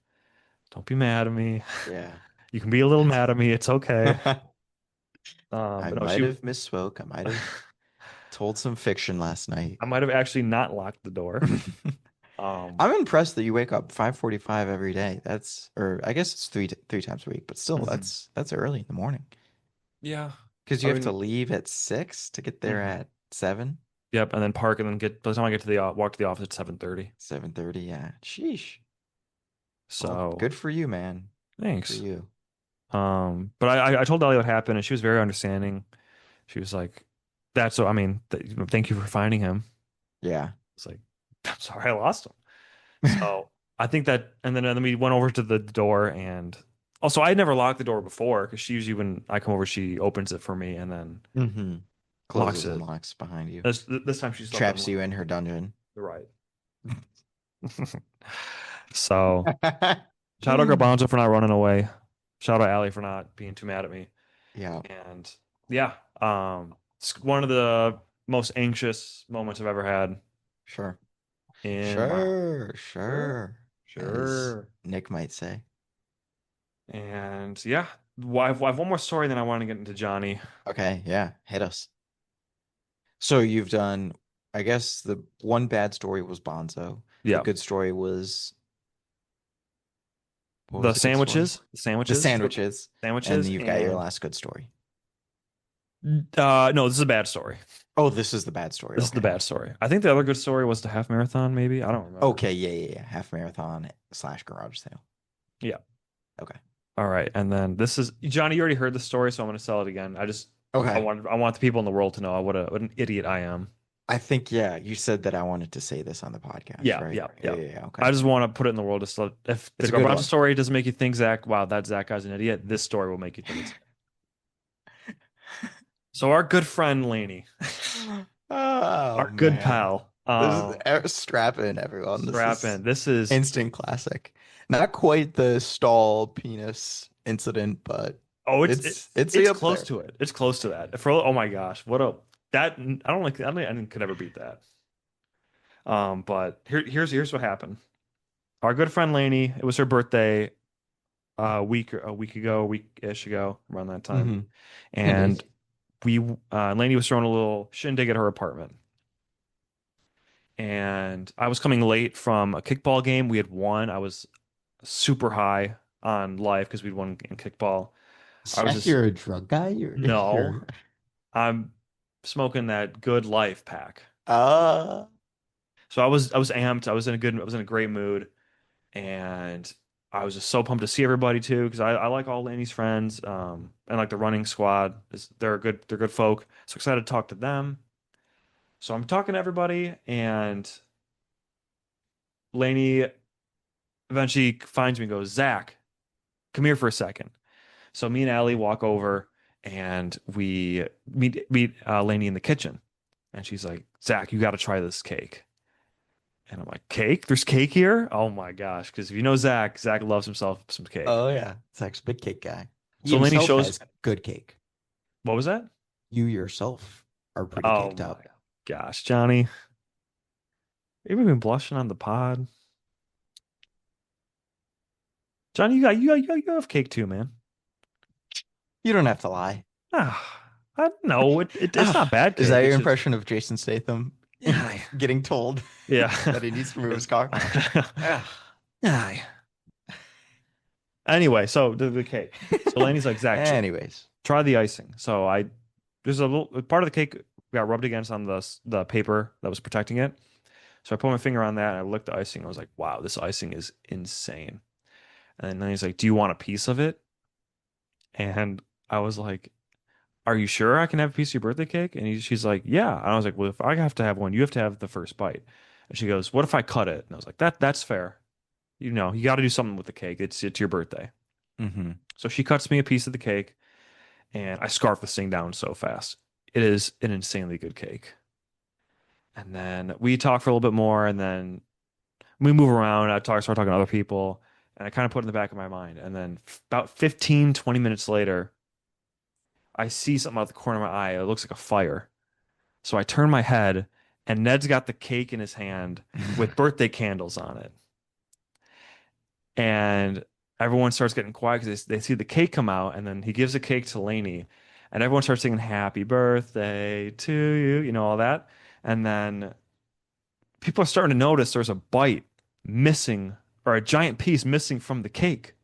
Don't be mad at me. Yeah. You can be a little mad at me. It's okay. I But no, might have misspoke. I might have told some fiction last night. I might have actually not locked the door. Um, I'm impressed that you wake up 5:45 every day. Or I guess it's three times a week, but still, mhm. that's early in the morning. Yeah. Because you I have to mean, leave at 6 to get there mhm. at 7, Yep, and then park and then get by the time I get to the walk to the office at 7:30. 7:30. Yeah. Sheesh. Well, So, good for you, man. Good for thanks. you. But I told Ellie what happened and she was very understanding. She was like, that's so I mean, thank you for finding him. Yeah. It's like, I'm sorry I lost him. So I think that, and then we went over to the door, and also I had never locked the door before because she usually when I come over, she opens it for me and then Mm-hmm. locks Closes and it. locks behind you. This time she just left it Traps you in her dungeon. right. So shout out Garbanzo for not running away. Shout out Allie for not being too mad at me. Yeah, And yeah, it's one of the most anxious moments I've ever had sure. in my life. Sure, Sure, sure, as sure. Nick might say. And yeah. I have one more story, then I want to get into Johnny. Okay, yeah, hit us. So you've done, I guess the one bad story was Bonzo. The Yeah. good story was, what The was the good story? sandwiches, the The sandwiches, sandwiches. And sandwiches, then you've got your and last good story. no, this is a bad story. Oh, this is the bad story. This is the Okay. bad story. I think the other good story was the half marathon, maybe. I don't remember. Okay, yeah, yeah, yeah. Half marathon slash garage sale. Yeah. Okay. All right. And then this is Johnny, you already heard the story, so I'm gonna tell it again. I Okay. want the people in the world to know what an idiot I am. I think, yeah, you said that I wanted to say this on the podcast, Yeah, right? yeah, Yeah, yeah. yeah, yeah. I Okay. just want to put it in the world just so if It's the a good garage one. story doesn't make you think Zach, wow, that Zach guy's an idiot, this story will make you think it's so our good friend Laney, Oh our good man. pal, This is strap in, everyone. This strap is in. This is instant classic. Not quite the stall penis incident, but oh, it's it's up close there. to it. It's close to that. For oh my gosh, what a that I don't like. I don't think anyone could ever beat that. But here's what happened. Our good friend Lainey, it was her birthday a week ago, a week-ish ago, around that time, Hmm. 10 days. and we Lainey was throwing a little shindig at her apartment, and I was coming late from a kickball game. We had won. I was super high on life because we'd won in kickball. I was Zach, just you're a drug guy? no. You're I'm smoking that good life pack. uh So I was amped. I was in a great mood, and I was just so pumped to see everybody too because I like all Laney's friends, and like the running squad is they're good folk. So excited to talk to them. So I'm talking to everybody, and Laney eventually finds me and goes, Zach, come here for a second. So me and Allie walk over, and we meet Laney in the kitchen, and she's like, Zach, you got to try this cake. And I'm like, cake? There's cake here? Oh my gosh. Because if you know Zach, Zach loves himself some cake. oh yeah. Zach's a big cake guy. He So Laney himself shows, has good cake. what was that? You yourself are pretty Oh caked my up. gosh, Johnny. Have you been blushing on the pod? Johnny, you have cake too, man. You don't have to lie. Ah, no, it's not Ah, bad is that cake. your It's just, impression of Jason Statham aye. getting told Yeah. that he needs to move his car? Ah. Aye. Anyway, so the cake. So Laney's like, Zach, Anyways. try the icing. So there's a little part of the cake got rubbed against on the paper that was protecting it. So I put my finger on that and I licked the icing. I was like, wow, this icing is insane. And then he's like, do you want a piece of it? And I was like, are you sure I can have a piece of your birthday cake? And she's like, yeah. And I was like, well, if I have to have one, you have to have the first bite. And she goes, what if I cut it? And I was like, that's fair. You know, you got to do something with the cake. It's your birthday. Hmm. So she cuts me a piece of the cake and I scarf this thing down so fast. It is an insanely good cake. And then we talk for a little bit more and then we move around. Start talking to other people, and I kind of put it in the back of my mind. And then about 15, 20 minutes later, I see something out the corner of my eye. It looks like a fire. So I turn my head, and Ned's got the cake in his hand with birthday candles on it. And everyone starts getting quiet because they see the cake come out, and then he gives the cake to Lainey, and everyone starts singing "Happy Birthday to you," all that. And then people are starting to notice there's a bite missing or a giant piece missing from the cake.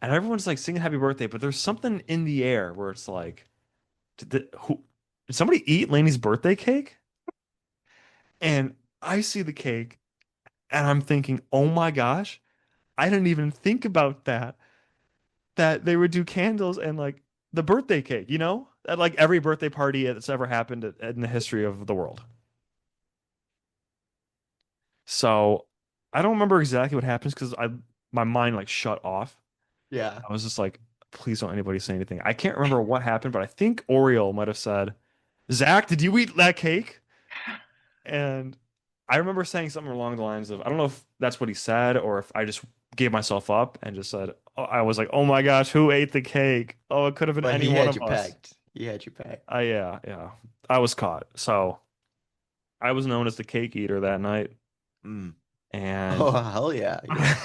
And everyone's like singing happy birthday, but there's something in the air where it's like, did somebody eat Lainey's birthday cake? And I see the cake and I'm thinking, oh my gosh, I didn't even think about that they would do candles and like the birthday cake, at like every birthday party that's ever happened in the history of the world. So I don't remember exactly what happens because I my mind like shut off. Yeah. I was just like, please don't anybody say anything. I can't remember what happened, but I think Oriole might have said, Zach, did you eat that cake? And I remember saying something along the lines of, I don't know if that's what he said or if I just gave myself up and just said, oh, I was like, oh my gosh, who ate the cake? Oh, it could have been But any he one had of you us. pegged. He had you pegged. Yeah, yeah. I was caught. So I was known as the cake eater that night. Mm. Oh, And hell yeah. Yeah.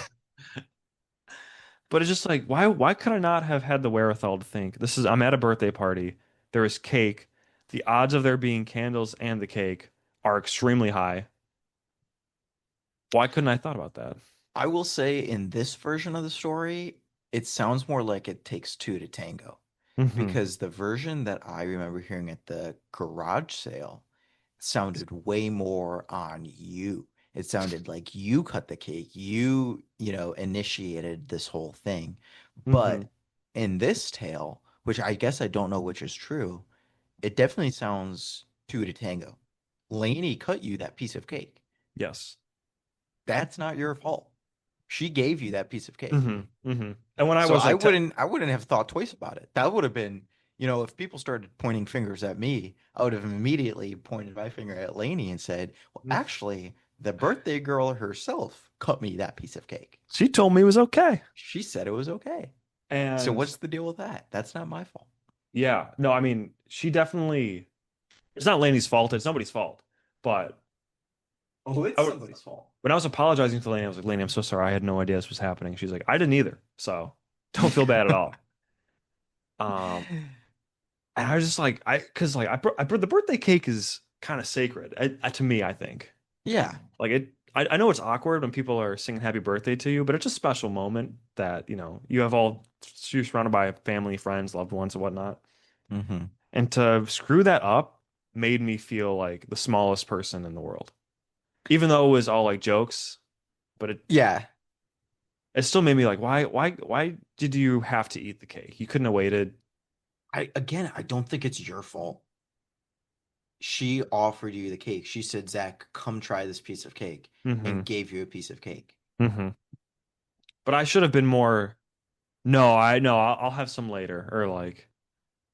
But it's just like, why could I not have had the wherewithal to think I'm at a birthday party. There is cake. The odds of there being candles and the cake are extremely high. Why couldn't I thought about that? I will say in this version of the story, it sounds more like it takes two to tango. Hmm. Because the version that I remember hearing at the garage sale sounded way more on you. It sounded like you cut the cake, initiated this whole thing. Hmm. But in this tale, which I guess I don't know which is true, it definitely sounds two to tango. Lainey cut you that piece of cake. Yes. That's not your fault. She gave you that piece of cake. Hmm. And when I So was like, te I wouldn't have thought twice about it. That would have been, if people started pointing fingers at me, I would have immediately pointed my finger at Lainey and said, "Well, actually, the birthday girl herself cut me that piece of cake. she told me it was okay. She said it was okay. So And what's the deal with that? That's not my fault." yeah, no, I mean, she definitely, it's not Lainey's fault. It's nobody's fault. But Oh, it's I would, somebody's fault. when I was apologizing to Lainey, I was like, Lainey, I'm so sorry. I had no idea this was happening. She's like, I didn't either. So don't feel bad at all. Um, and I was just like, cause like the birthday cake is kind of sacred to me, I think. Yeah. Like I know it's awkward when people are singing happy birthday to you, but it's a special moment that, you have you're surrounded by family, friends, loved ones, and whatnot. Hmm. And to screw that up made me feel like the smallest person in the world. Even though it was all like jokes, but Yeah. it still made me like, why did you have to eat the cake? You couldn't have waited. I don't think it's your fault. She offered you the cake. She said, "Zach, come try this piece of cake," and Hmm. gave you a piece of cake. Hmm. But I should have been more, no, I know I'll have some later, or like,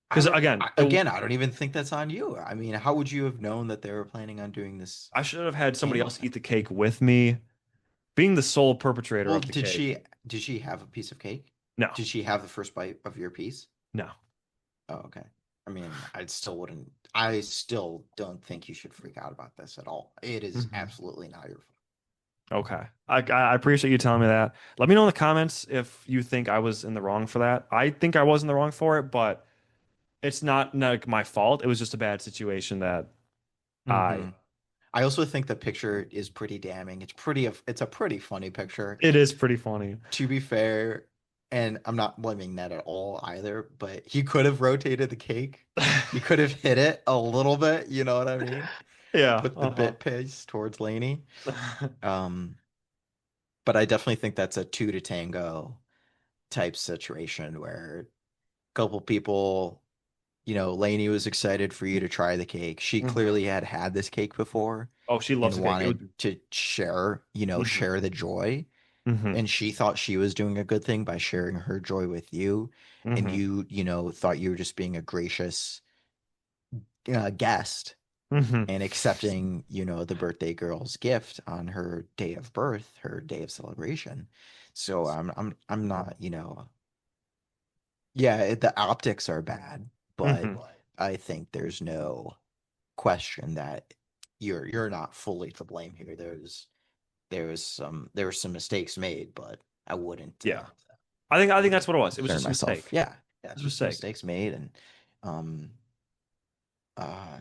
I because don't, again, again, I don't even think that's on you. I mean, how would you have known that they were planning on doing this I should have had somebody candle else thing? eat the cake with me. Being the sole perpetrator Well, of the cake. did she have a piece of cake? No, Did she have the first bite of your piece? no. Oh, okay. I mean, I still don't think you should freak out about this at all. It is Hmm. absolutely not your fault. Okay. I appreciate you telling me that. Let me know in the comments if you think I was in the wrong for that. I think I was in the wrong for it, but it's not like my fault. It was just a bad situation that I Hmm. I also think the picture is pretty damning. It's a pretty funny picture. it is pretty funny. To be fair, and I'm not blaming that at all either, but he could have rotated the cake. He could have hit it a little bit, you know what I mean? Yeah, Put the uh-huh. bit piece towards Laney. Um, but I definitely think that's a two to tango type situation where a couple people, Laney was excited for you to try the cake. She Hmm. clearly had had this cake before Oh, she loves and the cake. It wanted would, to share, hmm. share the joy. Hmm. And she thought she was doing a good thing by sharing her joy with you. And Hmm. you thought you were just being a gracious guest Hmm. and accepting, the birthday girl's gift on her day of birth, her day of celebration. So I'm not, yeah, the optics are bad, but Hmm. I think there's no question that you're not fully to blame here. There were some mistakes made, but I wouldn't Yeah. I think that's what it was. It was concern just a myself. mistake. Yeah, It yeah, was a there's some mistake. mistakes made, and um, uh,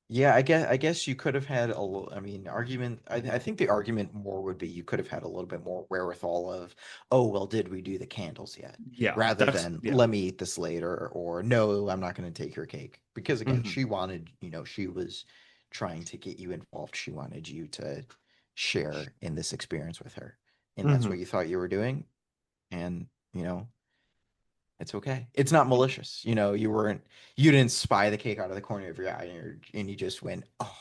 yeah, I guess you could have had a little. I mean, argument. I think the argument more would be you could have had a little bit more wherewithal of, oh well, did we do the candles yet? Yeah, Rather that's than yeah. let me eat this later, or no, I'm not going to take your cake because again, Hmm. she wanted, she was trying to get you involved. She wanted you to share in this experience with her, and that's Hmm. what you thought you were doing, and it's okay. It's not malicious. You didn't spy the cake out of the corner of your eye and you just went, oh,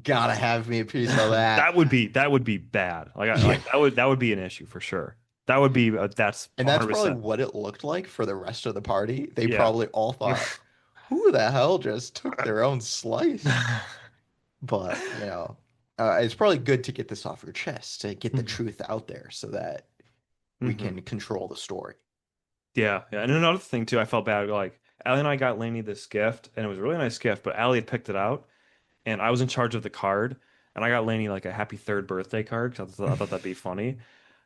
gotta have me a piece of that. That would be bad. Like I Yeah. like that would be an issue for sure. That would be that's And that's probably 100%. what it looked like for the rest of the party. They Yeah. probably all thought, who the hell just took their own slice? But, it's probably good to get this off your chest, to get the Hmm. truth out there so that we Hmm. can control the story. Yeah, yeah. And another thing too, I felt bad. Like Allie and I got Lainey this gift, and it was a really nice gift, but Allie had picked it out, and I was in charge of the card, and I got Lainey like a happy third birthday card because I thought that'd be funny.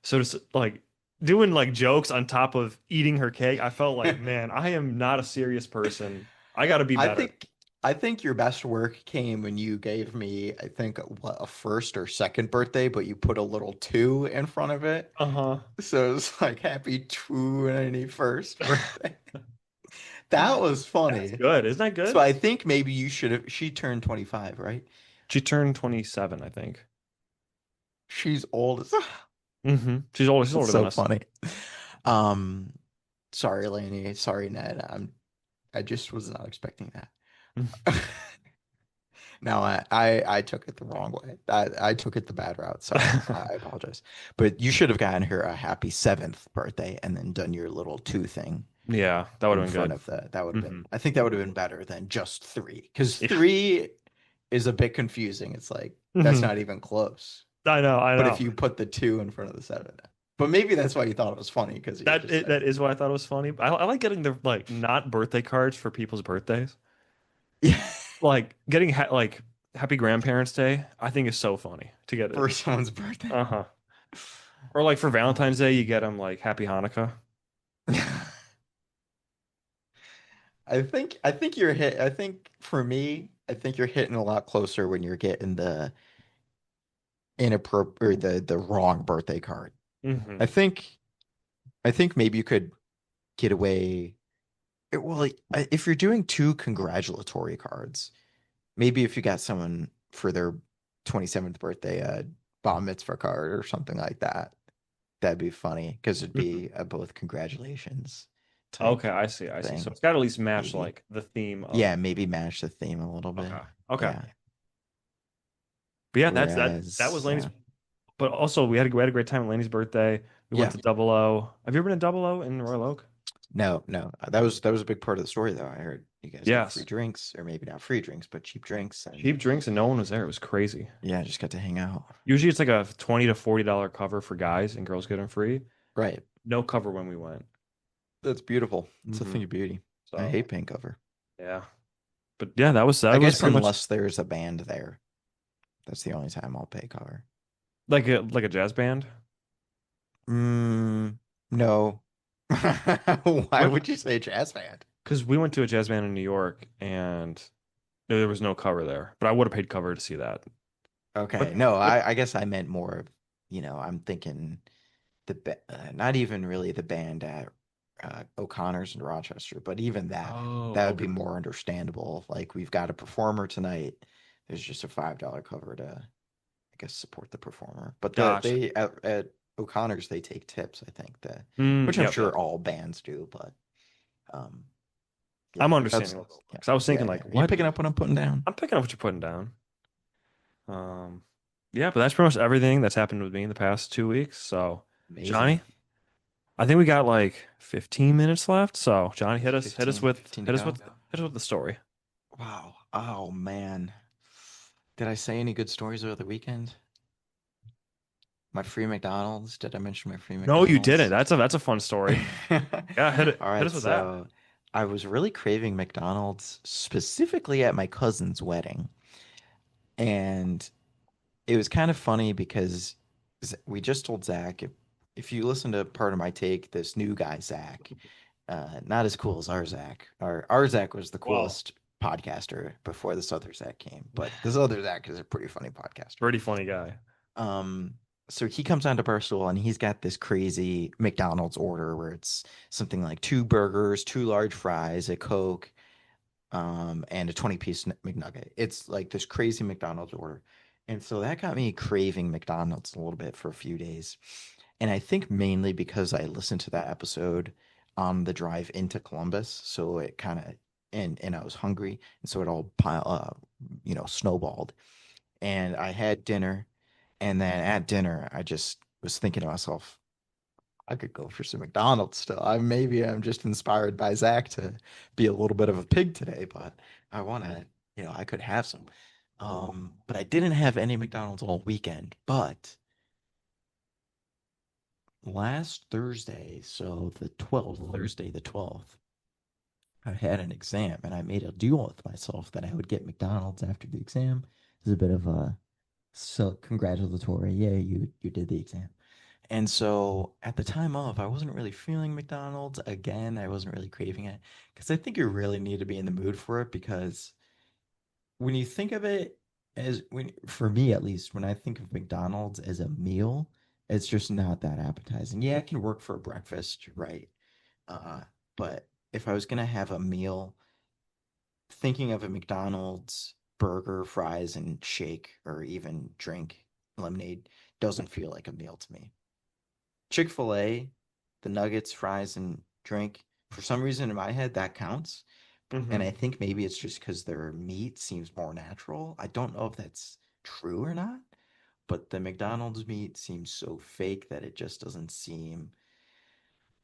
So just like doing like jokes on top of eating her cake. I felt like, man, I am not a serious person. I got to be I better. think I think your best work came when you gave me, I think, what, a first or second birthday, but you put a little two in front of it. Uh-huh. So it's like happy 21st birthday. That was That's funny. good. Isn't that So good? I think maybe you should have, she turned 25, right? She turned 27, I think. She's old as She's That's older than so us. funny. Um, sorry, Lainey. Sorry, Ned. I just was not expecting that. No, I took it the wrong way. I took it the bad route. Sorry. I apologize. But you should have gotten her a happy seventh birthday and then done your little two thing Yeah, that would in have been front good. of the that would have been Hmm I think that would have been better than just three. Because Yeah. three is a bit confusing. It's like that's hmm not even close. I know, I But if know. you put the two in front of the seven. But maybe that's why you thought it was funny, because you were just That like, is why I thought it was funny. I like getting the like not birthday cards for people's birthdays. yeah, Like getting like Happy Grandparents' Day, I think is so funny to get it. for someone's birthday. Uh-huh. Or like for Oh. Valentine's Day, you get them like Happy Hanukkah. I think you're hit. I think for me, I think you're hitting a lot closer when you're getting the inappropriate or the wrong birthday card. I Hmm think I think maybe you could get away. Well, like, if you're doing two congratulatory cards, maybe if you got someone for their 27th birthday, a bar mitzvah card or something like that, that'd be funny because it'd hmm be a both congratulations type Okay, I see, I see. So thing. it's got to at least match Maybe. like the theme of. Yeah, maybe match the theme a little bit. Okay. Okay. Yeah. But yeah, that was Whereas, Laney's. But also we had a great time at Laney's birthday. We went yeah, to Double O. Have you ever been to Double O in Royal Oak? no, no, that was a big part of the story, though. I heard you guys got free Yes. drinks, or maybe not free drinks, but cheap drinks, and Cheap drinks and no one was there. It was crazy. yeah, just got to hang out. Usually it's like a $20 to $40 cover for guys and girls get them free. Right. No cover when we went. That's beautiful. It's a hmm thing of beauty. I So hate paying cover. yeah. But yeah, that I was guess pretty much unless there's a band there, that's the only time I'll pay cover. like a jazz band. No. Why What? would you say jazz band? Because we went to a jazz band in New York and there was no cover there. But I would have paid cover to see that. Okay, But no, but I guess I meant more of, I'm thinking not even really the band at O'Connor's in Rochester, but even that oh, would be okay. more understandable. Like, we've got a performer tonight. There's just a $5 cover to, I guess, support the performer. But Gotcha. they at O'Connor's they take tips, I think, which I'm Yep, sure yep. all bands do, but um I'm yeah, understanding a little more. yeah, Because I was yeah, thinking yeah. like, Are you what? picking up what I'm putting down? I'm picking up what you're putting down. Um, yeah, but that's pretty much everything that's happened with me in the past 2 weeks. So, Amazing. Johnny, I think we got like 15 minutes left. So, Johnny, Fifteen to go. hit us with the story. Wow. Oh man. Did I say any good stories over the weekend? My free McDonald's. Did I mention my free No, you didn't. McDonald's? that's a fun story. Yeah, All hit right, us with that. so I was really craving McDonald's specifically at my cousin's wedding. And it was kind of funny because we just told Zach, if you listen to part of my take, this new guy, Zach, not as cool as our Zach. Our Zach was the Whoa, coolest podcaster before this other Zach came, but this other Zach is a pretty funny podcaster. pretty funny guy. Um, so he comes onto Barstool and he's got this crazy McDonald's order where it's something like two burgers, two large fries, a Coke, and a 20-piece McNugget. It's like this crazy McDonald's order. And so that got me craving McDonald's a little bit for a few days. And I think mainly because I listened to that episode on the drive into Columbus. So it kind of, and I was hungry. And so it all snowballed. And I had dinner. And then at dinner, I just was thinking to myself, I could go for some McDonald's still. I'm just inspired by Zach to be a little bit of a pig today, but I want to, I could have some. But I didn't have any McDonald's all weekend. But last Thursday, so Thursday the 12th, I had an exam and I made a deal with myself that I would get McDonald's after the exam. It's a bit of a congratulatory. Yeah, you did the exam. And so at the time of, I wasn't really feeling McDonald's. Again, I wasn't really craving it because I think you really need to be in the mood for it because when you think of it as when for me at least, when I think of McDonald's as a meal, it's just not that appetizing. Yeah, it can work for breakfast, right? Uh, but if I was gonna have a meal, thinking of a McDonald's burger, fries, and shake, or even drink lemonade doesn't feel like a meal to me. Chick-fil-A, the nuggets, fries, and drink, for some reason in my head, that counts. And Hmm. I think maybe it's just because their meat seems more natural. I don't know if that's true or not, but the McDonald's meat seems so fake that it just doesn't seem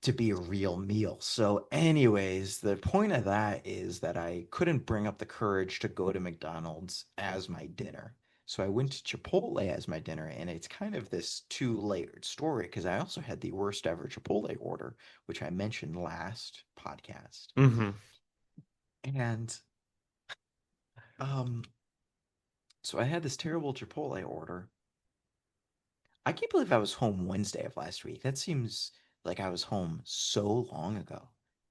to be a real meal. So, anyways, the point of that is that I couldn't bring up the courage to go to McDonald's as my dinner. So I went to Chipotle as my dinner, and it's kind of this two-layered story because I also had the worst ever Chipotle order, which I mentioned last podcast. Hmm. And um, so I had this terrible Chipotle order. I can't believe I was home Wednesday of last week. That seems like I was home so long ago.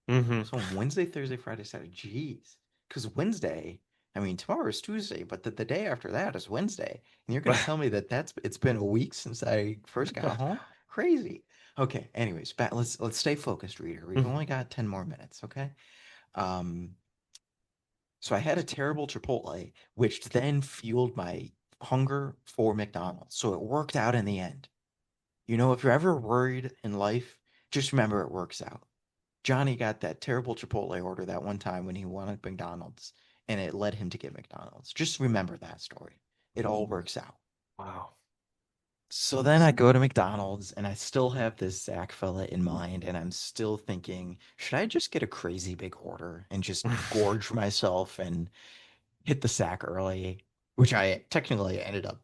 Hmm. So Wednesday, Thursday, Friday, Saturday. Jeez. Because Wednesday, I mean, tomorrow is Tuesday, but the day after that is Wednesday. And you're going to tell me that it's been a week since I first got home? Crazy. Okay, anyways, let's stay focused, reader. We've only got 10 more minutes, okay? Um, so I had a terrible Chipotle, which then fueled my hunger for McDonald's. So it worked out in the end. You know, if you're ever worried in life, just remember it works out. Johnny got that terrible Chipotle order that one time when he wanted McDonald's, and it led him to get McDonald's. Just remember that story. It all works out. Wow. So then I go to McDonald's, and I still have this Zach fella in mind, and I'm still thinking, should I just get a crazy big order and just gorge myself and hit the sack early? Which I technically ended up.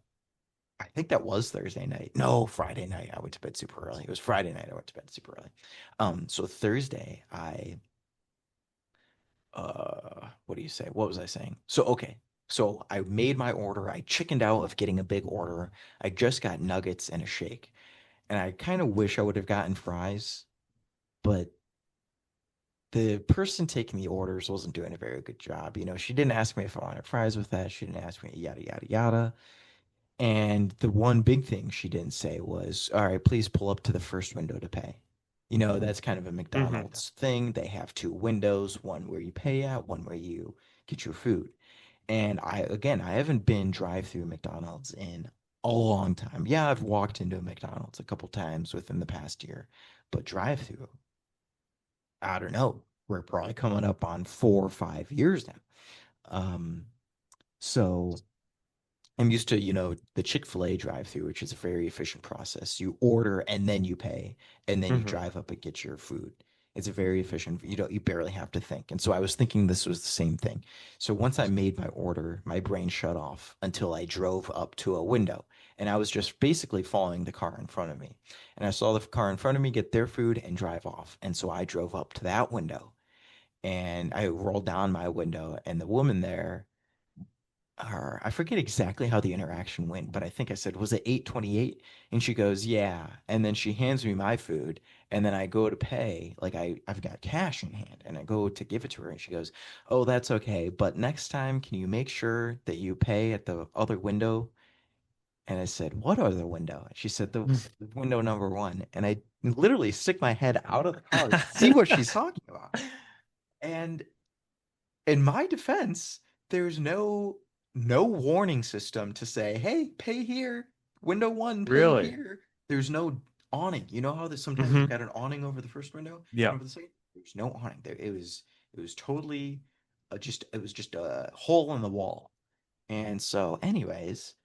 I think that was Thursday night. No, Friday night. I went to bed super early. It was Friday night. I went to bed super early. So Thursday, what do you say? What was I saying? So okay. So I made my order. I chickened out of getting a big order. I just got nuggets and a shake. And I kind of wish I would have gotten fries, but the person taking the orders wasn't doing a very good job. You know, she didn't ask me if I wanted fries with that. She didn't ask me yada yada yada. And the one big thing she didn't say was, all right, please pull up to the first window to pay. You know, that's kind of a Hmm. McDonald's thing. They have two windows, one where you pay at, one where you get your food. And again, I haven't been drive-through McDonald's in a long time. Yeah, I've walked into a McDonald's a couple times within the past year, but drive-through, I don't know. We're probably coming up on 4 or 5 years now. Um, so I'm used to, the Chick-fil-A drive-through, which is a very efficient process. You order and then you pay, and then you Hmm. drive up and get your food. It's a very efficient, you barely have to think. And so I was thinking this was the same thing. So once I made my order, my brain shut off until I drove up to a window. And I was just basically following the car in front of me. And I saw the car in front of me get their food and drive off. And so I drove up to that window and I rolled down my window, and the woman there, I forget exactly how the interaction went, but I think I said, was it 8.28? And she goes, yeah. And then she hands me my food, and then I go to pay, like I've got cash in hand, and I go to give it to her, and she goes, oh, that's okay, but next time, can you make sure that you pay at the other window? And I said, what other window? And she said, the window number one. And I literally stick my head out of the car to see what she's talking about. And in my defense, there's no warning system to say, "Hey, pay here, window one, pay Really? here." There's no awning. You know how there's sometimes you've Hmm. got an awning over the first window and Yeah. over the second. There's no awning there. It was totally it was just a hole in the wall. And so, anyways,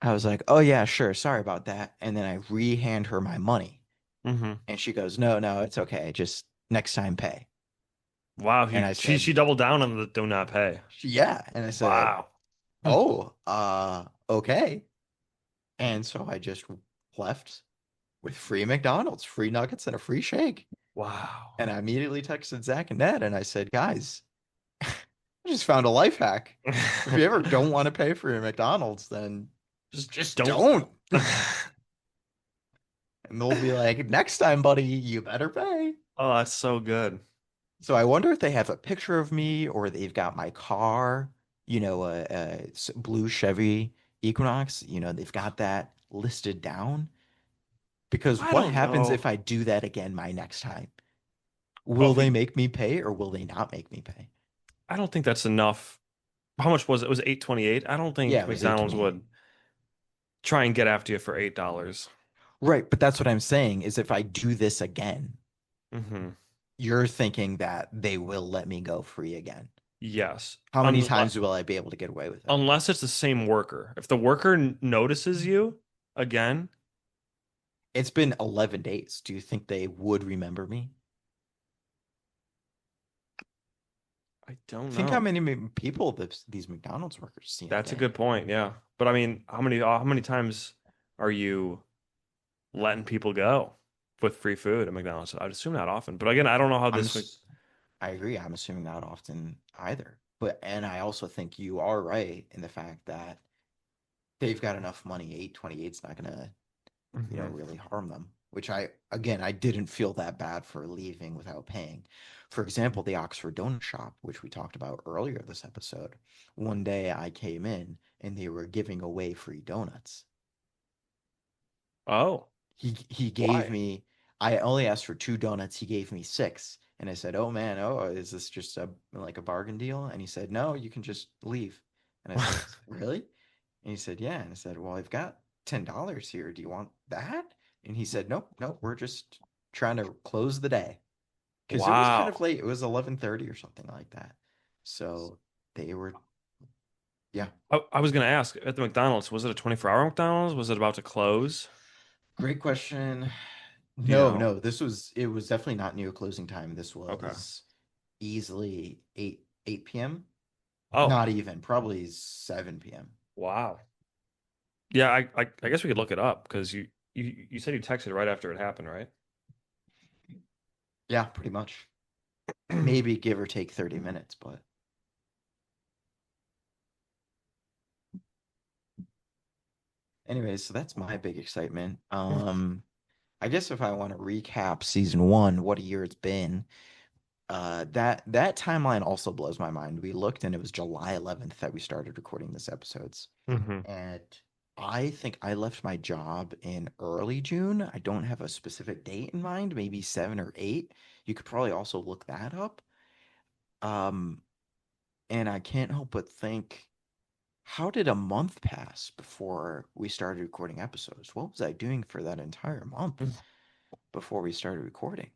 I was like, "Oh yeah, sure, sorry about that." And then I re-hand her my money, Hmm. and she goes, "No, no, it's okay. Just next time pay." Wow. And He I she said, she doubled down on the do not pay. "Yeah." And I said, Wow. oh, okay. And so I just left with free McDonald's, free nuggets, and a free shake. Wow. And I immediately texted Zach and Ned and I said, guys, I just found a life hack. If you ever don't want to pay for your McDonald's, then Just just don't. don't. And they'll be like, next time, buddy, you better pay. Oh, that's so good. So I wonder if they have a picture of me or they've got my car, blue Chevy Equinox, they've got that listed down. Because I what don't happens know. if I do that again my next time? Oh, Will if they you, make me pay or will they not make me pay? I don't think that's enough. How much was it? Was it 8.28? I don't Yeah, think it was McDonald's 828. would try and get after you for $8. Right, but that's what I'm saying is if I do this again, Hmm. you're thinking that they will let me go free again. Yes. How many Unless times will I be able to get away with it? unless it's the same worker. If the worker notices you again, It's been 11 days. Do you think they would remember me? I don't Think how know. many people these McDonald's workers see in a That's a day. good point, yeah. But I mean, how many times are you letting people go with free food at McDonald's? I'd assume not often. But again, I don't know how I'm this ass- I agree. I'm assuming not often either. But and I also think you are right in the fact that they've got enough money. 828's not gonna, Mhm. really harm them. Which I didn't feel that bad for leaving without paying. For example, the Oxford Donut Shop, which we talked about earlier this episode. One day I came in and they were giving away free donuts. Oh, He gave why? me, I only asked for two donuts. He gave me six. And I said, "Oh man, oh, is this just a bargain deal?" And he said, "No, you can just leave." And I said, "Really?" And he said, "Yeah." And I said, "Well, I've got $10 here. Do you want that?" And he said, "Nope, nope, we're just trying to close the day." Because it was kind of Wow. late. It was 11:30 or something like that. So they were, yeah. I was gonna ask at the McDonald's, was it a 24-hour McDonald's? Was it about to close? Great question. Do you No, know? no, it was definitely not near closing time. This Okay. was easily 8 p.m. Oh, Not even, probably 7 p.m. wow. Yeah, I guess we could look it up because you said you texted right after it happened, right? Yeah, pretty much. Maybe give or take 30 minutes, but anyways, so that's my big excitement. I guess if I want to recap season one, what a year it's been. That timeline also blows my mind. We looked and it was July 11th that we started recording this episodes. Hmm. And I think I left my job in early June. I don't have a specific date in mind, maybe 7 or 8. You could probably also look that up. Um, and I can't help but think, how did a month pass before we started recording episodes? What was I doing for that entire month before we started recording?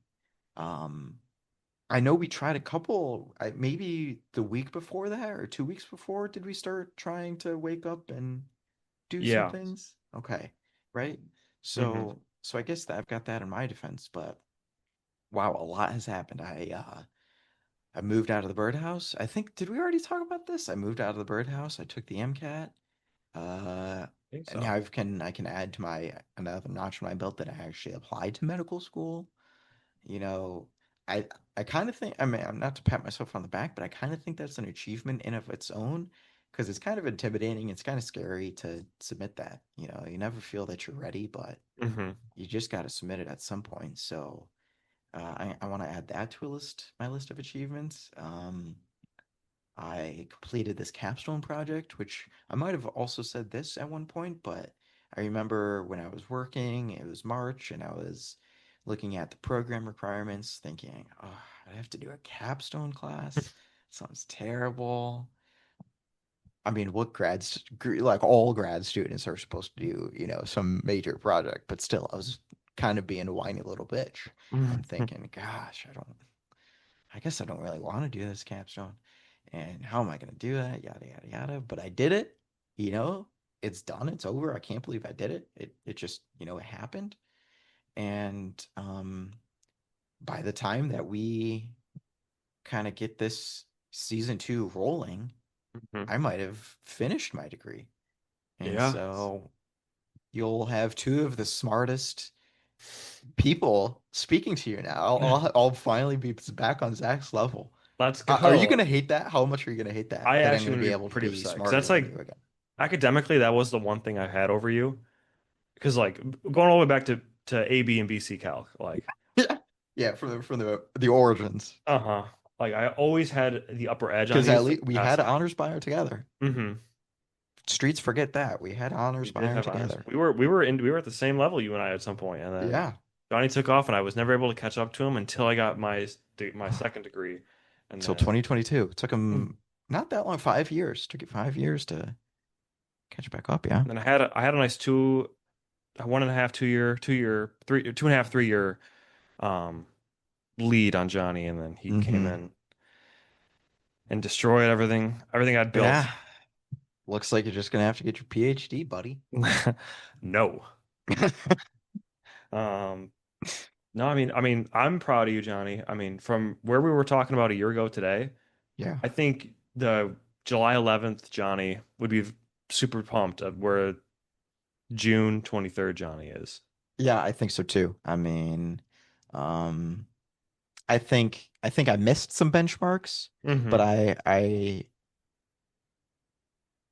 Um, I know we tried a couple, maybe the week before that or 2 weeks before, did we start trying to wake up and do some Yeah. things? Okay, right? Hmm. So I guess that I've got that in my defense, but wow, a lot has happened. I moved out of the birdhouse. I think did we already talk about this? I moved out of the birdhouse. I took the MCAT. Uh, I think and so. now I can add to my another notch on my belt that I actually applied to medical school. You know, I I kind of think, I mean, I'm not to pat myself on the back, but I kind of think that's an achievement in of its own because it's kind of intimidating. It's kind of scary to submit that. You never feel that you're ready, but Hmm. you just got to submit it at some point. So I want to add that to my list of achievements. I completed this capstone project, which I might have also said this at one point, but I remember when I was working, it was March, and I was looking at the program requirements, thinking, oh, I have to do a capstone class. Sounds terrible. I mean, like all grad students are supposed to do, some major project, but still, I was kind of being a whiny little bitch and thinking, gosh, I guess I don't really want to do this capstone. And how am I going to do that? Yada, yada, yada. But I did it. You know, it's done. It's over. I can't believe I did it. It just, it happened. And by the time that we kind of get this season two rolling, Hmm. I might have finished my degree. And Yeah. so you'll have two of the smartest people speaking to you now. I'll finally be back on Zach's level. Let's Are you go. gonna hate that? How much are you gonna hate that? I That I'm actually gonna gonna be be able to pretty be upset because smarter that's than like you again. academically that was the one thing I had over you. Because like going all the way back to to AB and BC Calc. Like, Yeah. Yeah, from the origins. uh-huh. Like I always had the upper edge on Because you at for least the we past had like, honors bio together. mm-hmm. Streets forget that. We had We honors did bio have honors. together. We were at the same level, you and I, at some point, and then Yeah. Johnny took off, and I was never able to catch up to him until I got my second degree, and Till then 2022. It took him not that long, 5 years. Took it 5 years to catch back up, yeah. I had a nice a 1.5, 2 year, 2 year, three, 2.5, 3 year um lead on Johnny, and then he came Hmm. in and destroyed everything I'd built. Yeah. Looks like you're just gonna have to get your PhD, buddy. No. Um, no, I'm proud of you, Johnny. I mean, from where we were talking about a year ago today, Yeah. I think the July 11th Johnny would be super pumped at where June 23rd Johnny is. Yeah, I think so too. I mean, um, I think I missed some benchmarks, but Hmm.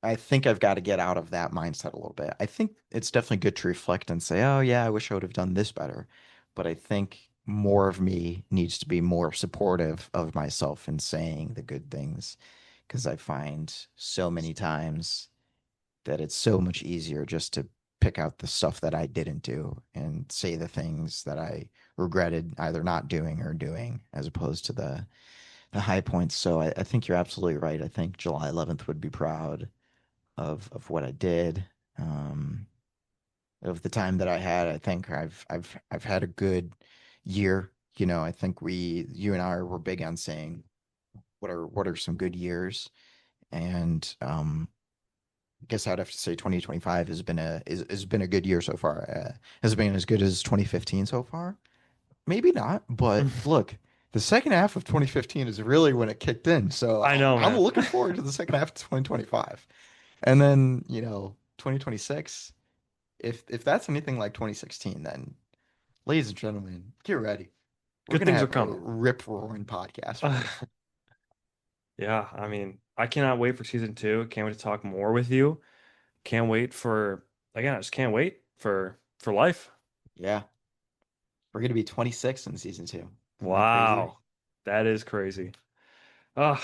I think I've got to get out of that mindset a little bit. I think it's definitely good to reflect and say, oh, yeah, I wish I would have done this better. But I think more of me needs to be more supportive of myself and saying the good things because I find so many times that it's so much easier just to pick out the stuff that I didn't do and say the things that I regretted either not doing or doing as opposed to the high points. So I think you're absolutely right. I think July 11th would be proud of what I did, um, of the time that I had. I think I've had a good year. I think you and I were big on saying what are some good years, and I guess I'd have to say 2025 has been a good year so far. Has it been as good as 2015 so far? Maybe not, but look, the second half of 2015 is really when it kicked in. So I know, I'm man. looking forward to the second half of 2025. And then, 2026, if that's anything like 2016, then ladies and gentlemen, get ready. We're Good gonna things are have a coming. rip-roaring podcast for you. Yeah, I cannot wait for season two. Can't wait to talk more with you. Can't wait for again, I just can't wait for life. Yeah, we're gonna be 26 in season two. Isn't that crazy? Wow. That is crazy. Ah,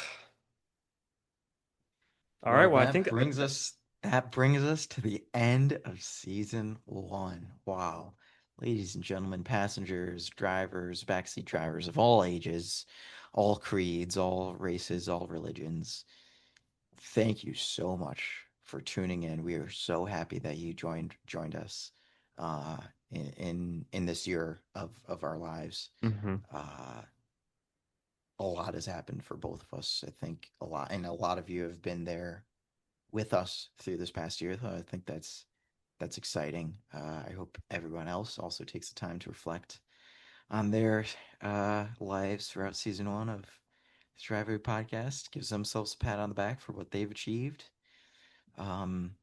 all right. Well, Well, I think that brings us to the end of season one. Wow. Ladies and gentlemen, passengers, drivers, backseat drivers of all ages, all creeds, all races, all religions. Thank you so much for tuning in. We are so happy that you joined us uh in this year of our lives. mhm. Uh a lot has happened for both of us. I think a lot, and a lot of you have been there with us through this past year. So I think that's exciting. I hope everyone else also takes the time to reflect on their lives throughout season one of the Driveway Podcast. Gives themselves a pat on the back for what they've achieved. Um,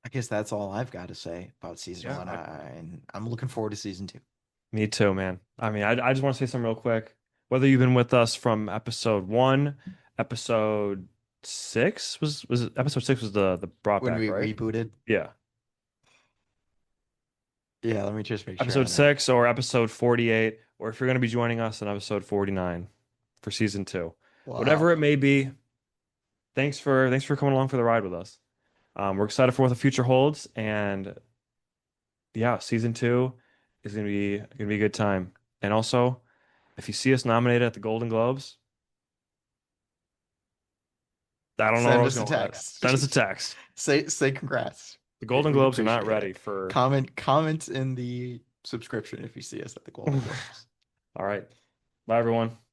I guess that's all I've got to say about season Yeah, one. And I'm looking forward to season two. me too, man. I just want to say something real quick. Whether you've been with us from episode one, episode six was it, episode six was the brought When back, we right? rebooted, Yeah. yeah, let me just make sure Episode on that. six or episode 48, or if you're going to be joining us in episode 49 for season two. Whatever Wow. it may be, thanks for coming along for the ride with us. We're excited for what the future holds, and yeah, season two is gonna be a good time. And also, if you see us nominated at the Golden Globes, I don't know where I Send was us a going with that. text. Send us a text. Say congrats. The We, Golden we'd Globes are not appreciate ready it. for. Comment in the subscription if you see us at the Golden Globes. All right. Bye, everyone.